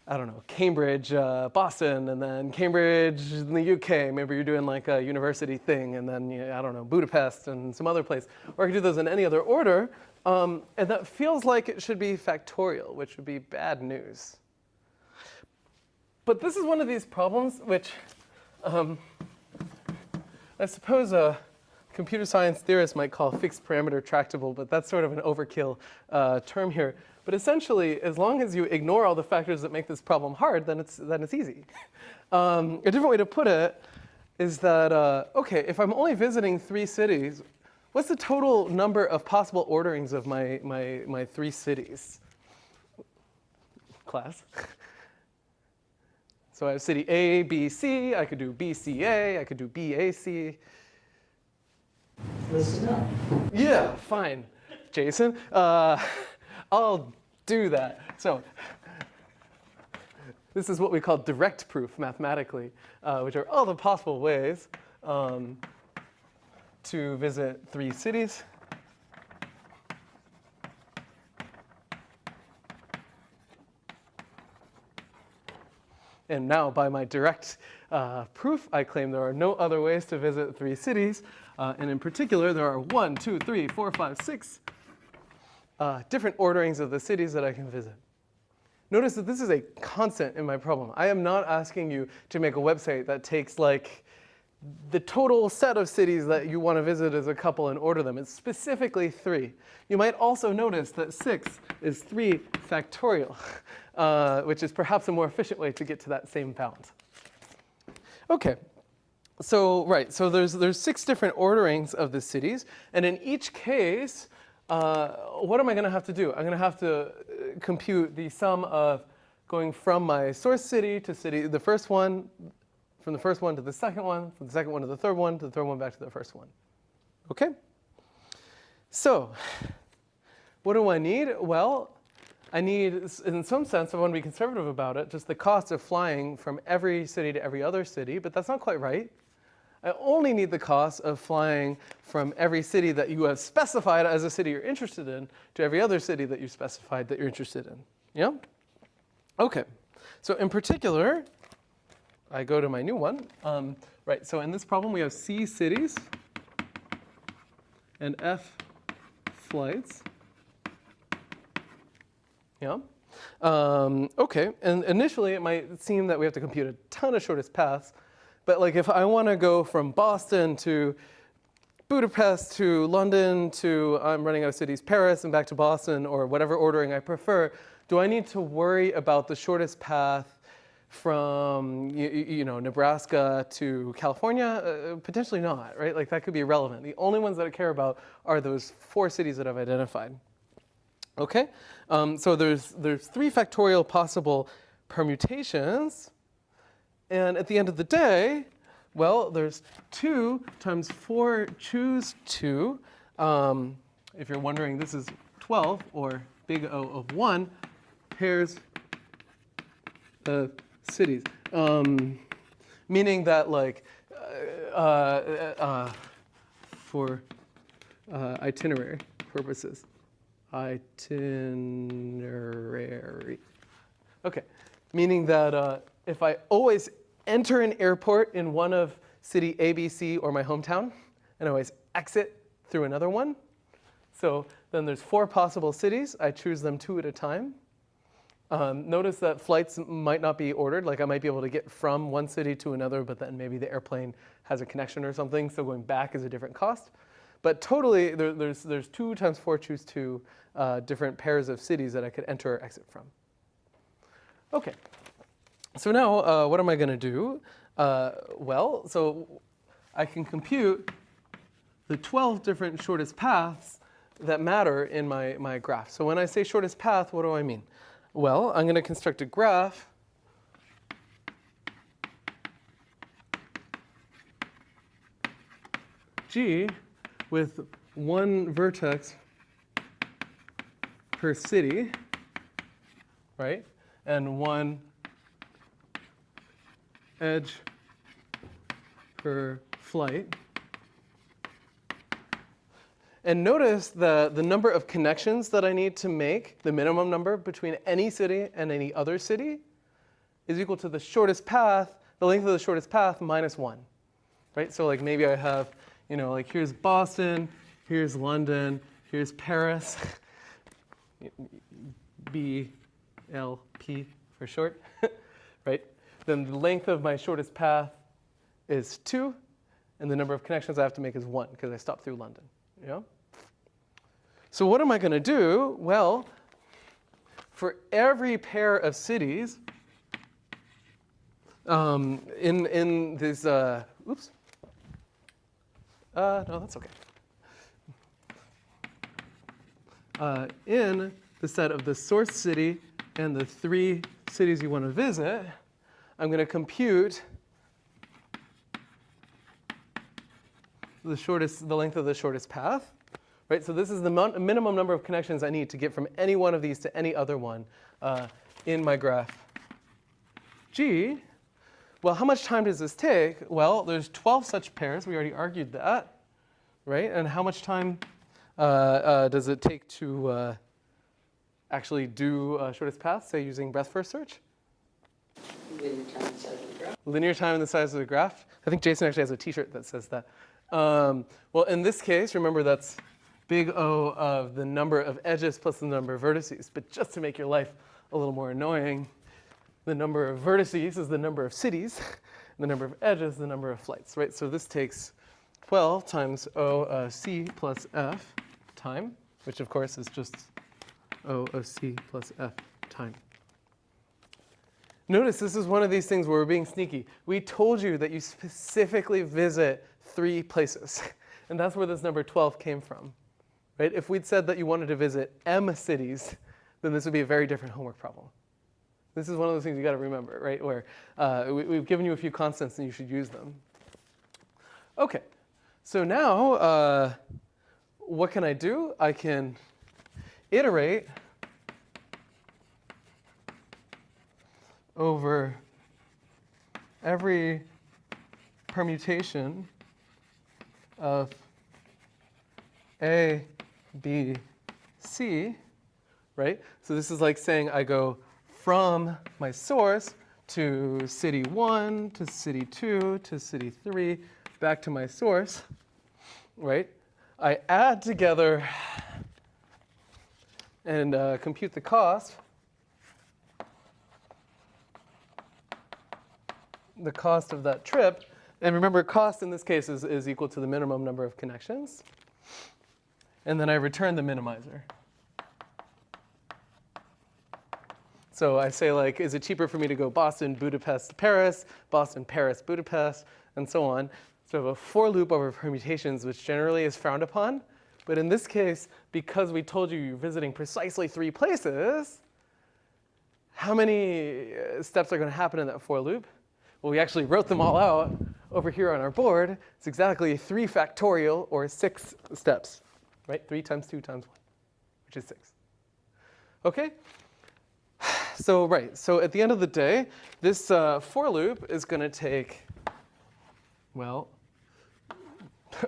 I don't know, Cambridge, Boston, and then Cambridge in the UK. Maybe you're doing like a university thing, and then, I don't know, Budapest and some other place. Or I could do those in any other order. And that feels like it should be factorial, which would be bad news. But this is one of these problems which I suppose a computer science theorist might call fixed parameter tractable, but that's sort of an overkill term here. But essentially, as long as you ignore all the factors that make this problem hard, then it's easy. A different way to put it is that, okay, if I'm only visiting 3 cities, what's the total number of possible orderings of my 3 cities? Class. So I have city A, B, C. I could do BCA. I could do BAC. Listen up. Yeah, fine, Jason. I'll do that. So this is what we call direct proof mathematically, which are all the possible ways to visit 3 cities. And now, by my direct proof, I claim there are no other ways to visit 3 cities. And in particular, there are 1, 2, 3, 4, 5, 6 different orderings of the cities that I can visit. Notice that this is a constant in my problem. I am not asking you to make a website that takes like the total set of cities that you want to visit as a couple and order them. It's specifically 3. You might also notice that 6 is 3 factorial, which is perhaps a more efficient way to get to that same bound. Okay, so there's 6 different orderings of the cities, and in each case, what am I going to have to do? I'm going to have to compute the sum of going from my source city to the first one, from the first one to the second one, from the second one to the third one back to the first one. Okay? So, what do I need? Well, I need, in some sense, I want to be conservative about it, just the cost of flying from every city to every other city, but that's not quite right. I only need the cost of flying from every city that you have specified as a city you're interested in to every other city that you specified that you're interested in. Yeah? Okay. So in particular, I go to my new one. Right, so in this problem, we have C cities and F flights. Yeah. Okay, and initially it might seem that we have to compute a ton of shortest paths, but like if I want to go from Boston to Budapest to London to, I'm running out of cities, Paris and back to Boston, or whatever ordering I prefer, do I need to worry about the shortest path from Nebraska to California? Potentially not, right? Like that could be irrelevant. The only ones that I care about are those 4 cities that I've identified. Okay, so there's 3 factorial possible permutations, and at the end of the day, well, there's 2 times 4 choose 2. If you're wondering, this is 12, or big O of 1, pairs of cities. Meaning that, like, for itinerary purposes. Itinerary. Okay, meaning that if I always enter an airport in one of city A, B, C, or my hometown, and I always exit through another one, so then there's 4 possible cities. I choose them 2 at a time. Notice that flights might not be ordered. Like I might be able to get from one city to another, but then maybe the airplane has a connection or something, so going back is a different cost. But totally, there's 2 times 4 choose 2 different pairs of cities that I could enter or exit from. Okay, so now what am I going to do? Well, so I can compute the 12 different shortest paths that matter in my graph. So when I say shortest path, what do I mean? Well, I'm going to construct a graph G with 1 vertex per city, right? and 1 edge per flight. And notice the number of connections that I need to make, the minimum number between any city and any other city, is equal to the shortest path, the length of the shortest path minus 1. Right? So like maybe I have, like here's Boston, here's London, here's Paris, BLP for short, right? Then the length of my shortest path is 2, and the number of connections I have to make is 1 because I stopped through London. So what am I going to do? Well, for every pair of cities in this, oops. No, that's okay. In the set of the source city and the 3 cities you want to visit, I'm going to compute the length of the shortest path. Right? So this is the minimum number of connections I need to get from any one of these to any other one in my graph G. Well, how much time does this take? Well, there's 12 such pairs. We already argued that. Right? And how much time does it take to actually do shortest path, say using breadth first search? Linear time and size of the graph. Linear time and the size of the graph. I think Jason actually has a t-shirt that says that. Well, in this case, remember that's big O of the number of edges plus the number of vertices. But just to make your life a little more annoying, the number of vertices is the number of cities, and the number of edges is the number of flights, right? So this takes 12 times O of C plus F time, which of course is just O of C plus F time. Notice this is one of these things where we're being sneaky. We told you that you specifically visit 3 places, and that's where this number 12 came from. Right? If we'd said that you wanted to visit M cities, then this would be a very different homework problem. This is one of those things you got to remember, right? Where we've given you a few constants and you should use them. Okay, so now what can I do? I can iterate over every permutation of A, B, C, right? So this is like saying I go from my source to city 1, to city 2, to city 3, back to my source, right? I add together and compute the cost. The cost of that trip. And remember, cost in this case is equal to the minimum number of connections. And then I return the minimizer. So I say, like, is it cheaper for me to go Boston, Budapest, Paris, Boston, Paris, Budapest, and so on. So I have a for loop over permutations, which generally is frowned upon. But in this case, because we told you you're visiting precisely 3 places, how many steps are going to happen in that for loop? Well, we actually wrote them all out over here on our board. It's exactly 3 factorial, or 6 steps, right? 3 times 2 times 1, which is 6. Okay? So, right. So at the end of the day, this for loop is going to take, well,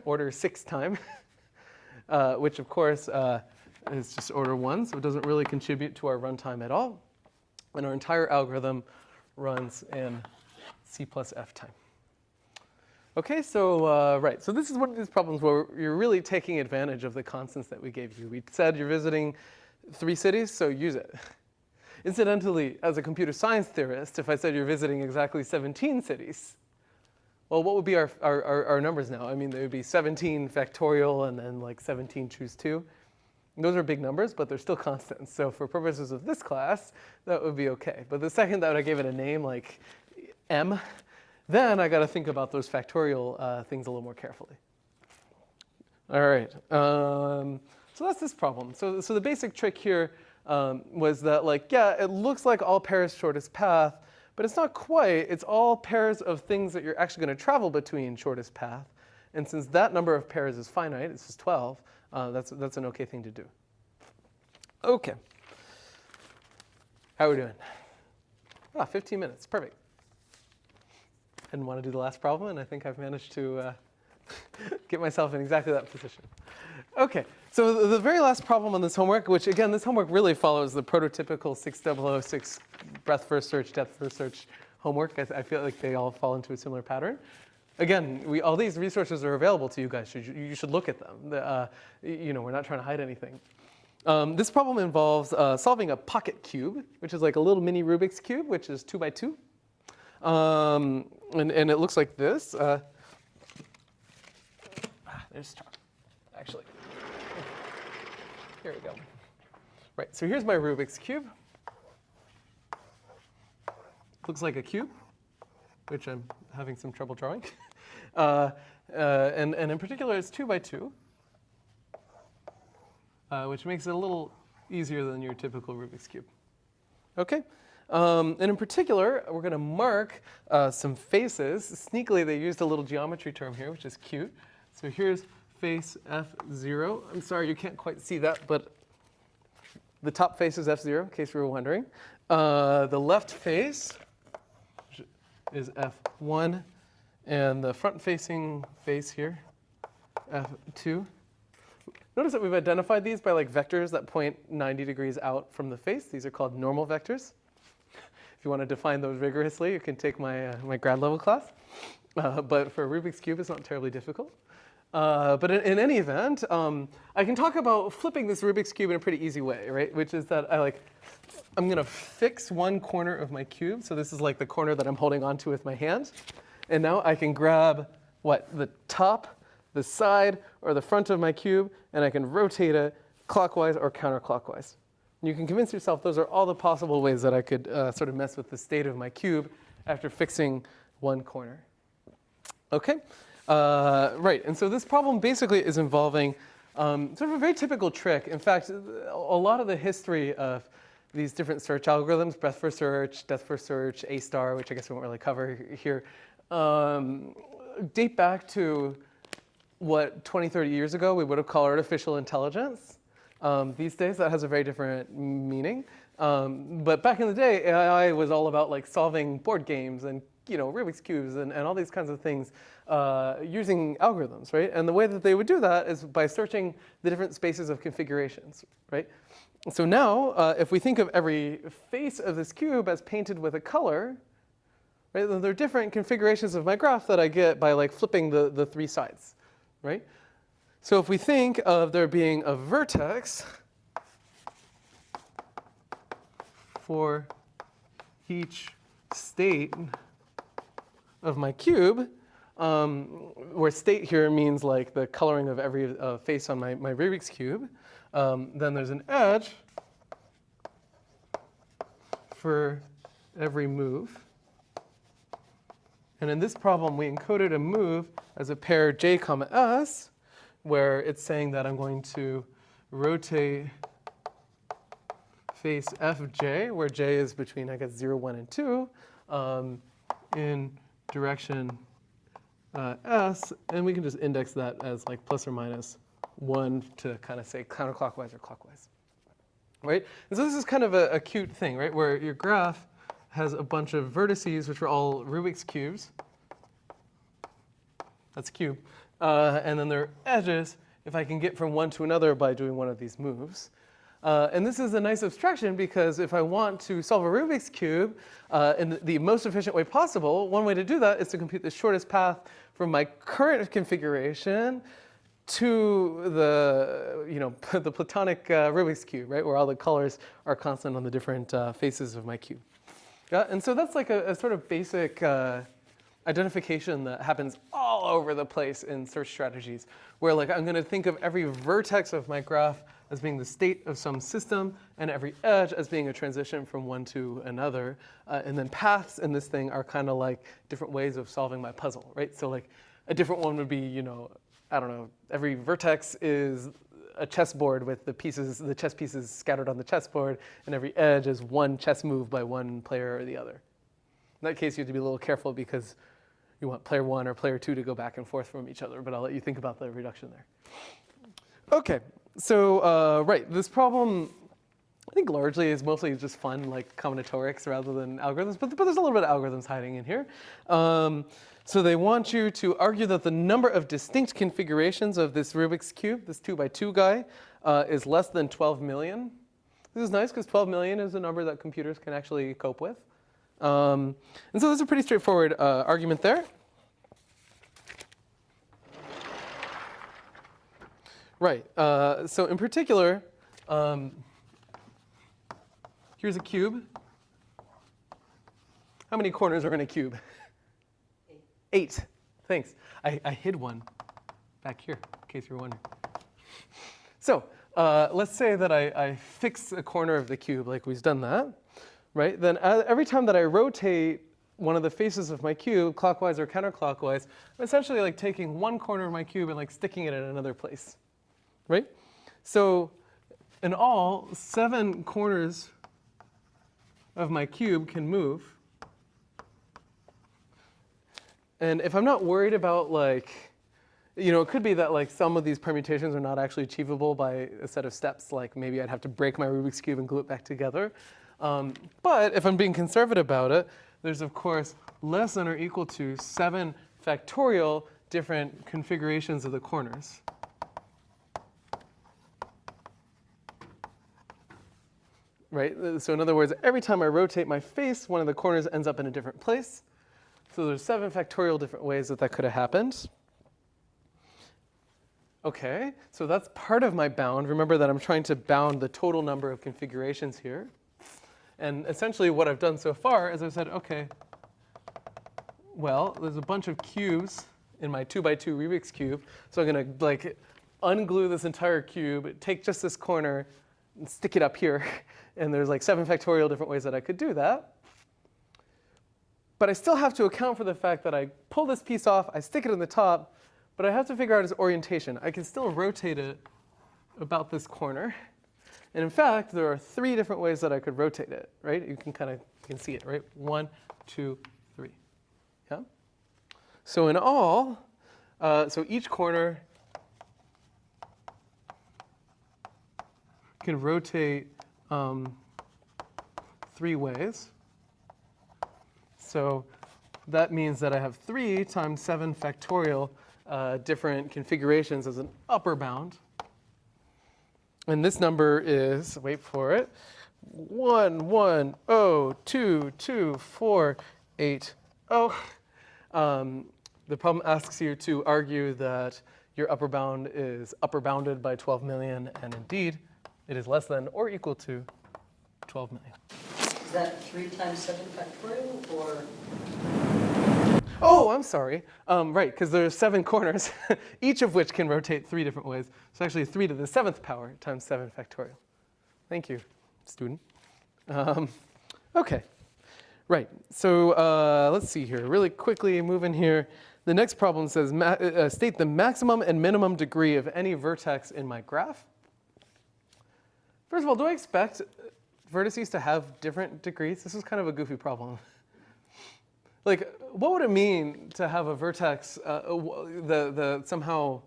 order 6 time, which of course is just order 1, so it doesn't really contribute to our runtime at all. And our entire algorithm runs in C plus F time. Okay, so right. So this is one of these problems where you're really taking advantage of the constants that we gave you. We said you're visiting 3 cities, so use it. Incidentally, as a computer science theorist, if I said you're visiting exactly 17 cities, well, what would be our numbers now? I mean, there would be 17 factorial and then like 17 choose 2. And those are big numbers, but they're still constants. So for purposes of this class, that would be OK. But the second that I gave it a name like M, then I got to think about those factorial things a little more carefully. All right. So that's this problem. So the basic trick here was that, like, yeah, it looks like all pairs shortest path, but it's not quite. It's all pairs of things that you're actually going to travel between shortest path. And since that number of pairs is finite, it's just 12, that's an OK thing to do. OK. How are we doing? 15 minutes, perfect. I didn't want to do the last problem, and I think I've managed to get myself in exactly that position. Okay, so the very last problem on this homework, which again, this homework really follows the prototypical 6006 breadth first search, depth first search homework. I feel like they all fall into a similar pattern. Again, all these resources are available to you guys. You should look at them. We're not trying to hide anything. This problem involves solving a pocket cube, which is like a little mini Rubik's Cube, which is 2 by 2. And it looks like this. There's chalk, actually. Here we go. Right, so here's my Rubik's Cube. Looks like a cube, which I'm having some trouble drawing. And in particular, it's 2 by 2, which makes it a little easier than your typical Rubik's Cube. Okay? And in particular, we're going to mark some faces. Sneakily, they used a little geometry term here, which is cute. So here's face F0. I'm sorry, you can't quite see that, but the top face is F0, in case you were wondering. The left face is F1, and the front-facing face here, F2. Notice that we've identified these by like vectors that point 90 degrees out from the face. These are called normal vectors. If you want to define those rigorously, you can take my grad level class. But for a Rubik's Cube, it's not terribly difficult. But in any event, I can talk about flipping this Rubik's Cube in a pretty easy way, right? Which is that I'm going to fix one corner of my cube. So this is like the corner that I'm holding onto with my hand. And now I can grab the top, the side, or the front of my cube, and I can rotate it clockwise or counterclockwise. And you can convince yourself those are all the possible ways that I could sort of mess with the state of my cube after fixing one corner. Okay? Right, and so this problem basically is involving sort of a very typical trick. In fact, a lot of the history of these different search algorithms, breadth first search, depth first search, A*, which I guess we won't really cover here, date back to what 20, 30 years ago we would have called artificial intelligence. These days that has a very different meaning. But back in the day, AI was all about like solving board games and Rubik's Cubes and all these kinds of things using algorithms, right? And the way that they would do that is by searching the different spaces of configurations, right? So now, if we think of every face of this cube as painted with a color, right, then there are different configurations of my graph that I get by like flipping the three sides, right? So if we think of there being a vertex for each state of my cube, where state here means like the coloring of every face on my Rubik's Cube, then there's an edge for every move. And in this problem, we encoded a move as a pair j comma s, where it's saying that I'm going to rotate face fj, where j is between, I guess, 0, 1, and 2, in direction s, and we can just index that as like plus or minus 1 to kind of say counterclockwise or clockwise, right? And so this is kind of a cute thing, right, where your graph has a bunch of vertices, which are all Rubik's Cubes. That's a cube. And then there are edges, if I can get from one to another by doing one of these moves. And this is a nice abstraction because if I want to solve a Rubik's Cube in the most efficient way possible, one way to do that is to compute the shortest path from my current configuration to the Platonic Rubik's Cube, right, where all the colors are constant on the different faces of my cube. Yeah, and so that's like a sort of basic identification that happens all over the place in search strategies, where like I'm going to think of every vertex of my graph as being the state of some system, and every edge as being a transition from one to another. And then paths in this thing are kind of like different ways of solving my puzzle, right? So like a different one would be, I don't know, every vertex is a chessboard with the chess pieces scattered on the chessboard, and every edge is one chess move by one player or the other. In that case, you have to be a little careful because you want player 1 or player 2 to go back and forth from each other, but I'll let you think about the reduction there. Okay, so right, this problem I think largely is mostly just fun, like combinatorics rather than algorithms, but there's a little bit of algorithms hiding in here. So they want you to argue that the number of distinct configurations of this Rubik's Cube, this 2x2 guy, is less than 12 million. This is nice because 12 million is a number that computers can actually cope with. And so there's a pretty straightforward argument there. Right, so in particular, here's a cube. How many corners are in a cube? 8. Thanks. I hid one back here, in case you're wondering. So let's say that I fix a corner of the cube, like we've done that, right? Then every time that I rotate one of the faces of my cube, clockwise or counterclockwise, I'm essentially like taking one corner of my cube and like sticking it in another place, right? So in all, 7 corners of my cube can move. And if I'm not worried about like, it could be that like some of these permutations are not actually achievable by a set of steps, like maybe I'd have to break my Rubik's Cube and glue it back together. But if I'm being conservative about it, there's of course less than or equal to 7 factorial different configurations of the corners. Right? So in other words, every time I rotate my face, one of the corners ends up in a different place. So there's 7 factorial different ways that could have happened. Okay, so that's part of my bound. Remember that I'm trying to bound the total number of configurations here. And essentially what I've done so far is I've said, okay, well, there's a bunch of cubes in my 2x2 Rubik's Cube. So I'm going to like unglue this entire cube, take just this corner, and stick it up here. And there's like 7 factorial different ways that I could do that. But I still have to account for the fact that I pull this piece off, I stick it in the top, but I have to figure out its orientation. I can still rotate it about this corner. And in fact, there are 3 different ways that I could rotate it, right? You can see it, right? 1, 2, 3. Yeah? So in all, so each corner can rotate 3 ways. So that means that I have 3 times 7 factorial different configurations as an upper bound. And this number is, wait for it, 1, 1, 0, 2, 2, 4, 8, 0. The problem asks you to argue that your upper bound is upper bounded by 12 million, and indeed, it is less than or equal to 12 million. Is that 3 times 7 factorial, or? Oh, I'm sorry. Right, because there are 7 corners, each of which can rotate 3 different ways. So actually 3 to the 7th power times 7 factorial. Thank you, student. Okay, right. So let's see here. Really quickly, move in here. The next problem says, state the maximum and minimum degree of any vertex in my graph. First of all, do I expect vertices to have different degrees? This is kind of a goofy problem. Like, what would it mean to have a vertex that somehow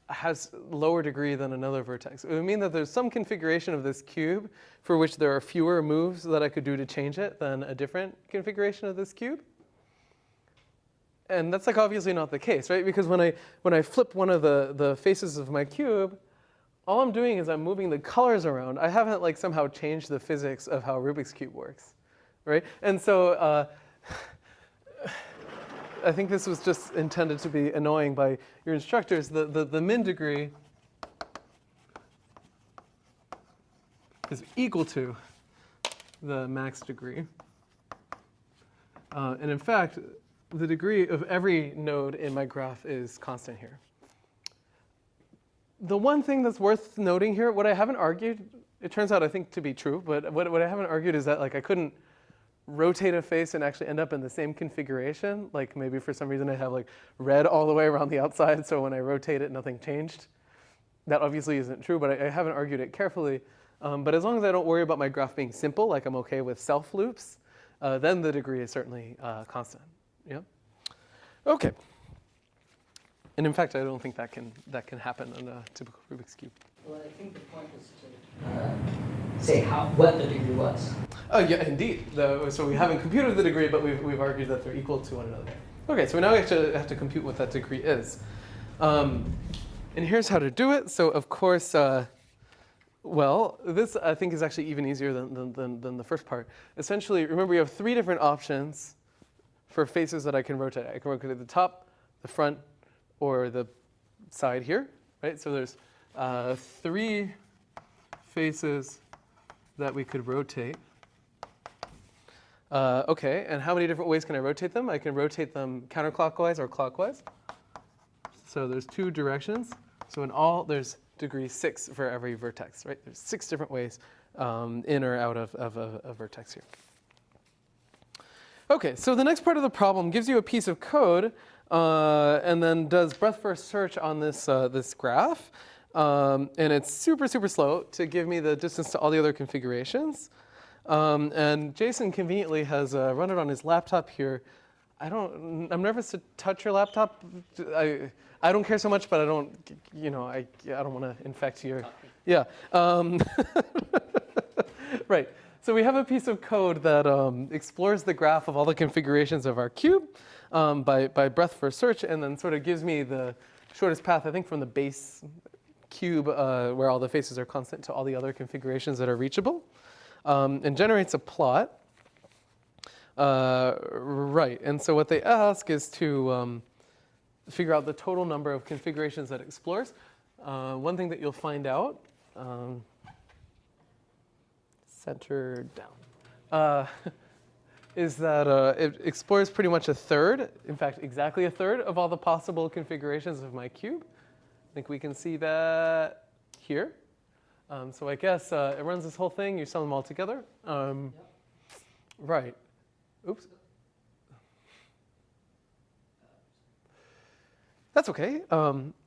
has lower degree than another vertex? It would mean that there's some configuration of this cube for which there are fewer moves that I could do to change it than a different configuration of this cube. And that's like obviously not the case, right? Because when I flip one of the faces of my cube, all I'm doing is I'm moving the colors around. I haven't like somehow changed the physics of how Rubik's Cube works, right? And so I think this was just intended to be annoying by your instructors. The min degree is equal to the max degree. And in fact, the degree of every node in my graph is constant here. The one thing that's worth noting here, what I haven't argued, it turns out I think to be true, but what I haven't argued is that like I couldn't rotate a face and actually end up in the same configuration. Like maybe for some reason I have like red all the way around the outside, so when I rotate it, nothing changed. That obviously isn't true, but I haven't argued it carefully. But as long as I don't worry about my graph being simple, like I'm okay with self loops, then the degree is certainly constant. Yeah. Okay. And in fact, I don't think that can happen on a typical Rubik's Cube. Well, I think the point was to say what the degree was. Oh, yeah, indeed. So we haven't computed the degree, but we've argued that they're equal to one another. Okay, so now we have to compute what that degree is. And here's how to do it. So, of course, this I think is actually even easier than the first part. Essentially, remember, you have three different options for faces that I can rotate. I can rotate the top, the front, or the side here, right? So there's three faces that we could rotate. Okay, and how many different ways can I rotate them? I can rotate them counterclockwise or clockwise. So there's two directions. So in all, there's degree 6 for every vertex, right? There's 6 different ways in or out of a vertex here. Okay, so the next part of the problem gives you a piece of code and then does breadth first search on this graph. And it's super, super slow to give me the distance to all the other configurations. And Jason conveniently has run it on his laptop here. I'm nervous to touch your laptop. I don't care so much, but I don't want to infect your. Yeah. Right. So we have a piece of code that explores the graph of all the configurations of our cube by breadth first search, and then sort of gives me the shortest path, I think, from the base cube where all the faces are constant to all the other configurations that are reachable, and generates a plot. Right. And so what they ask is to figure out the total number of configurations that it explores. One thing that you'll find out, center down, is that it explores pretty much a third, in fact, exactly a third of all the possible configurations of my cube. I think we can see that here. So I guess it runs this whole thing. You sum them all together. Right. Oops. That's okay.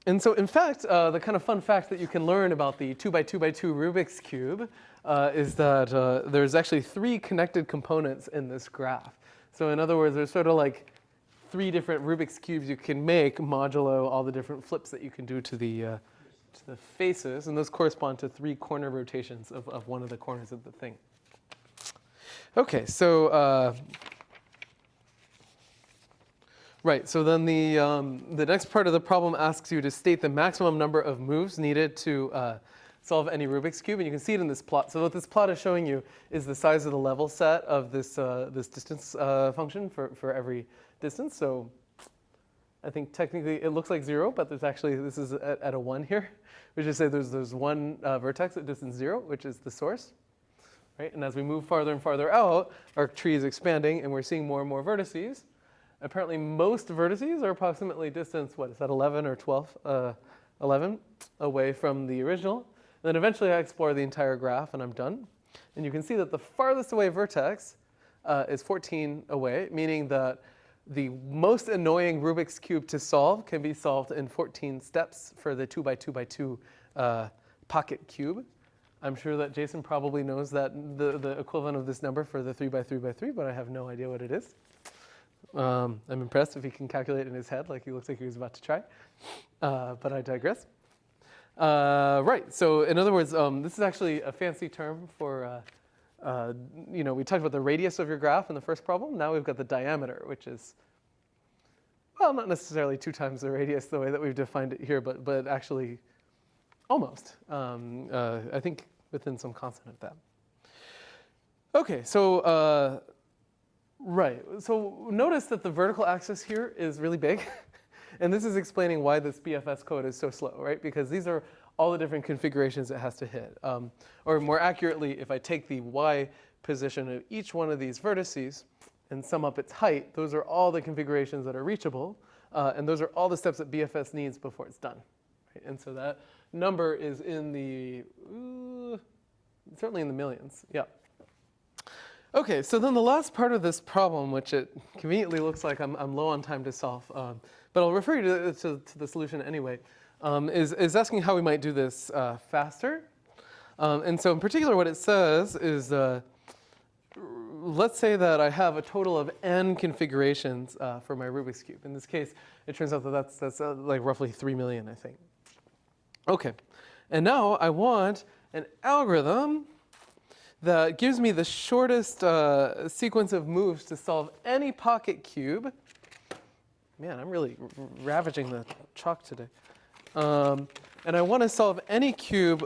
And so, in fact, the kind of fun fact that you can learn about the 2x2x2 Rubik's Cube is that there's actually 3 connected components in this graph. So in other words, there's sort of like 3 different Rubik's Cubes you can make modulo all the different flips that you can do to the faces. And those correspond to 3 corner rotations of one of the corners of the thing. Okay, so right. So then the next part of the problem asks you to state the maximum number of moves needed to solve any Rubik's Cube, and you can see it in this plot. So what this plot is showing you is the size of the level set of this this distance function for every distance. So I think technically it looks like 0, but there's actually, this is at a 1 here, which is say there's one vertex at distance 0, which is the source. Right? And as we move farther and farther out, our tree is expanding, and we're seeing more and more vertices. Apparently, most vertices are approximately distance, what is that, 11 or 12, 11 away from the original. And then eventually I explore the entire graph, and I'm done. And you can see that the farthest away vertex is 14 away, meaning that the most annoying Rubik's Cube to solve can be solved in 14 steps for the 2x2x2 pocket cube. I'm sure that Jason probably knows that the equivalent of this number for the 3x3x3, but I have no idea what it is. I'm impressed if he can calculate in his head, like he looks like he was about to try. But I digress. Right, so in other words, this is actually a fancy term for, we talked about the radius of your graph in the first problem. Now we've got the diameter, which is, well, not necessarily 2 times the radius the way that we've defined it here, but actually almost. I think within some constant of that. Okay, so right. So notice that the vertical axis here is really big. And this is explaining why this BFS code is so slow, right? Because these are all the different configurations it has to hit. Or more accurately, if I take the y position of each one of these vertices and sum up its height, those are all the configurations that are reachable. And those are all the steps that BFS needs before it's done. Right? And so that number is in the, certainly in the millions. Yeah. Okay, so then the last part of this problem, which it conveniently looks like I'm low on time to solve, but I'll refer you to the solution anyway, is asking how we might do this faster. And so in particular, what it says is let's say that I have a total of n configurations for my Rubik's Cube. In this case, it turns out that that's like roughly 3 million, I think. Okay, and now I want an algorithm that gives me the shortest sequence of moves to solve any pocket cube. Man, I'm really ravaging the chalk today. And I want to solve any cube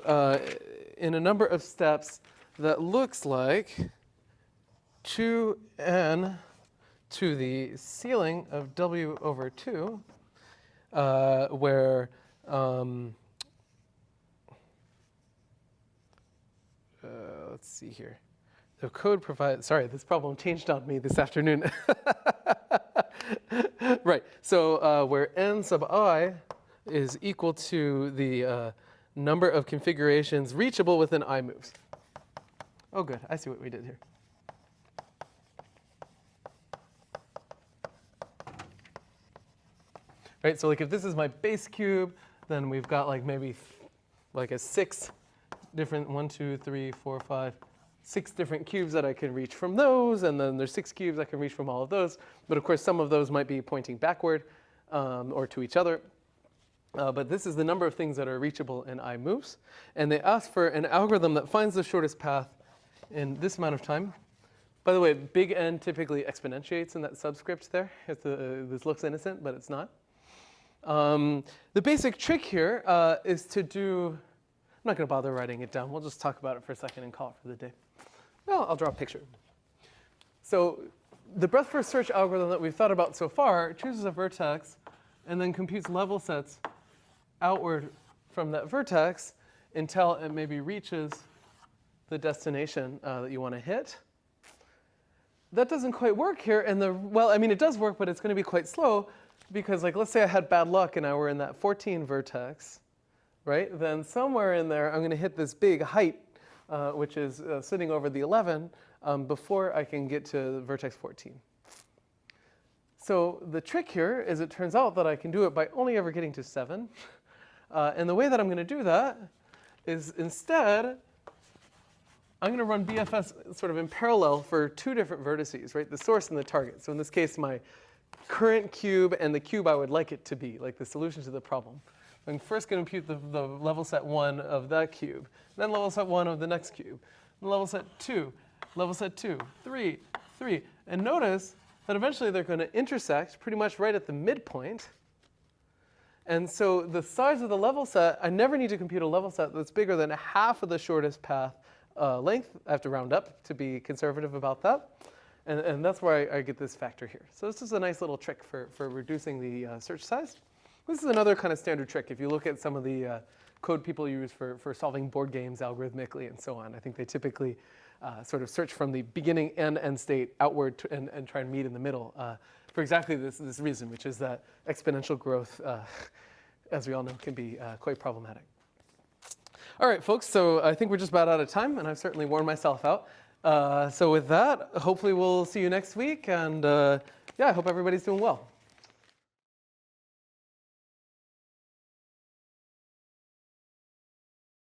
in a number of steps that looks like 2n to the ceiling of w over 2, where let's see here. The code provides, sorry, this problem changed on me this afternoon. Right, so where n sub I is equal to the number of configurations reachable within I moves. Oh, good, I see what we did here. Right, so like if this is my base cube, then we've got like maybe like a 6 different, 1, 2, 3, 4, 5, 6 different cubes that I can reach from those, and then there's 6 cubes I can reach from all of those. But of course, some of those might be pointing backward or to each other. But this is the number of things that are reachable in I moves. And they ask for an algorithm that finds the shortest path in this amount of time. By the way, big N typically exponentiates in that subscript there. This looks innocent, but it's not. The basic trick here is to do, I'm not going to bother writing it down. We'll just talk about it for a second and call it for the day. Well, I'll draw a picture. So the breadth first search algorithm that we've thought about so far chooses a vertex and then computes level sets outward from that vertex until it maybe reaches the destination that you want to hit. That doesn't quite work here. And well, I mean, it does work, but it's going to be quite slow because, like, let's say I had bad luck and I were in that 14 vertex, right? Then somewhere in there, I'm going to hit this big height, which is sitting over the 11, before I can get to vertex 14. So the trick here is it turns out that I can do it by only ever getting to 7. And the way that I'm going to do that is instead, I'm going to run BFS sort of in parallel for 2 different vertices, right? The source and the target. So in this case, my current cube and the cube I would like it to be, like the solution to the problem. I'm first going to compute the level set 1 of that cube, then level set 1 of the next cube, and level set 2, 3, 3. And notice that eventually they're going to intersect pretty much right at the midpoint. And so the size of the level set, I never need to compute a level set that's bigger than half of the shortest path length. I have to round up to be conservative about that. And that's where I get this factor here. So this is a nice little trick for reducing the search size. This is another kind of standard trick. If you look at some of the code people use for solving board games algorithmically and so on, I think they typically sort of search from the beginning and end state outward and try and meet in the middle for exactly this reason, which is that exponential growth, as we all know, can be quite problematic. All right, folks, so I think we're just about out of time, and I've certainly worn myself out. So with that, hopefully we'll see you next week, and yeah, I hope everybody's doing well.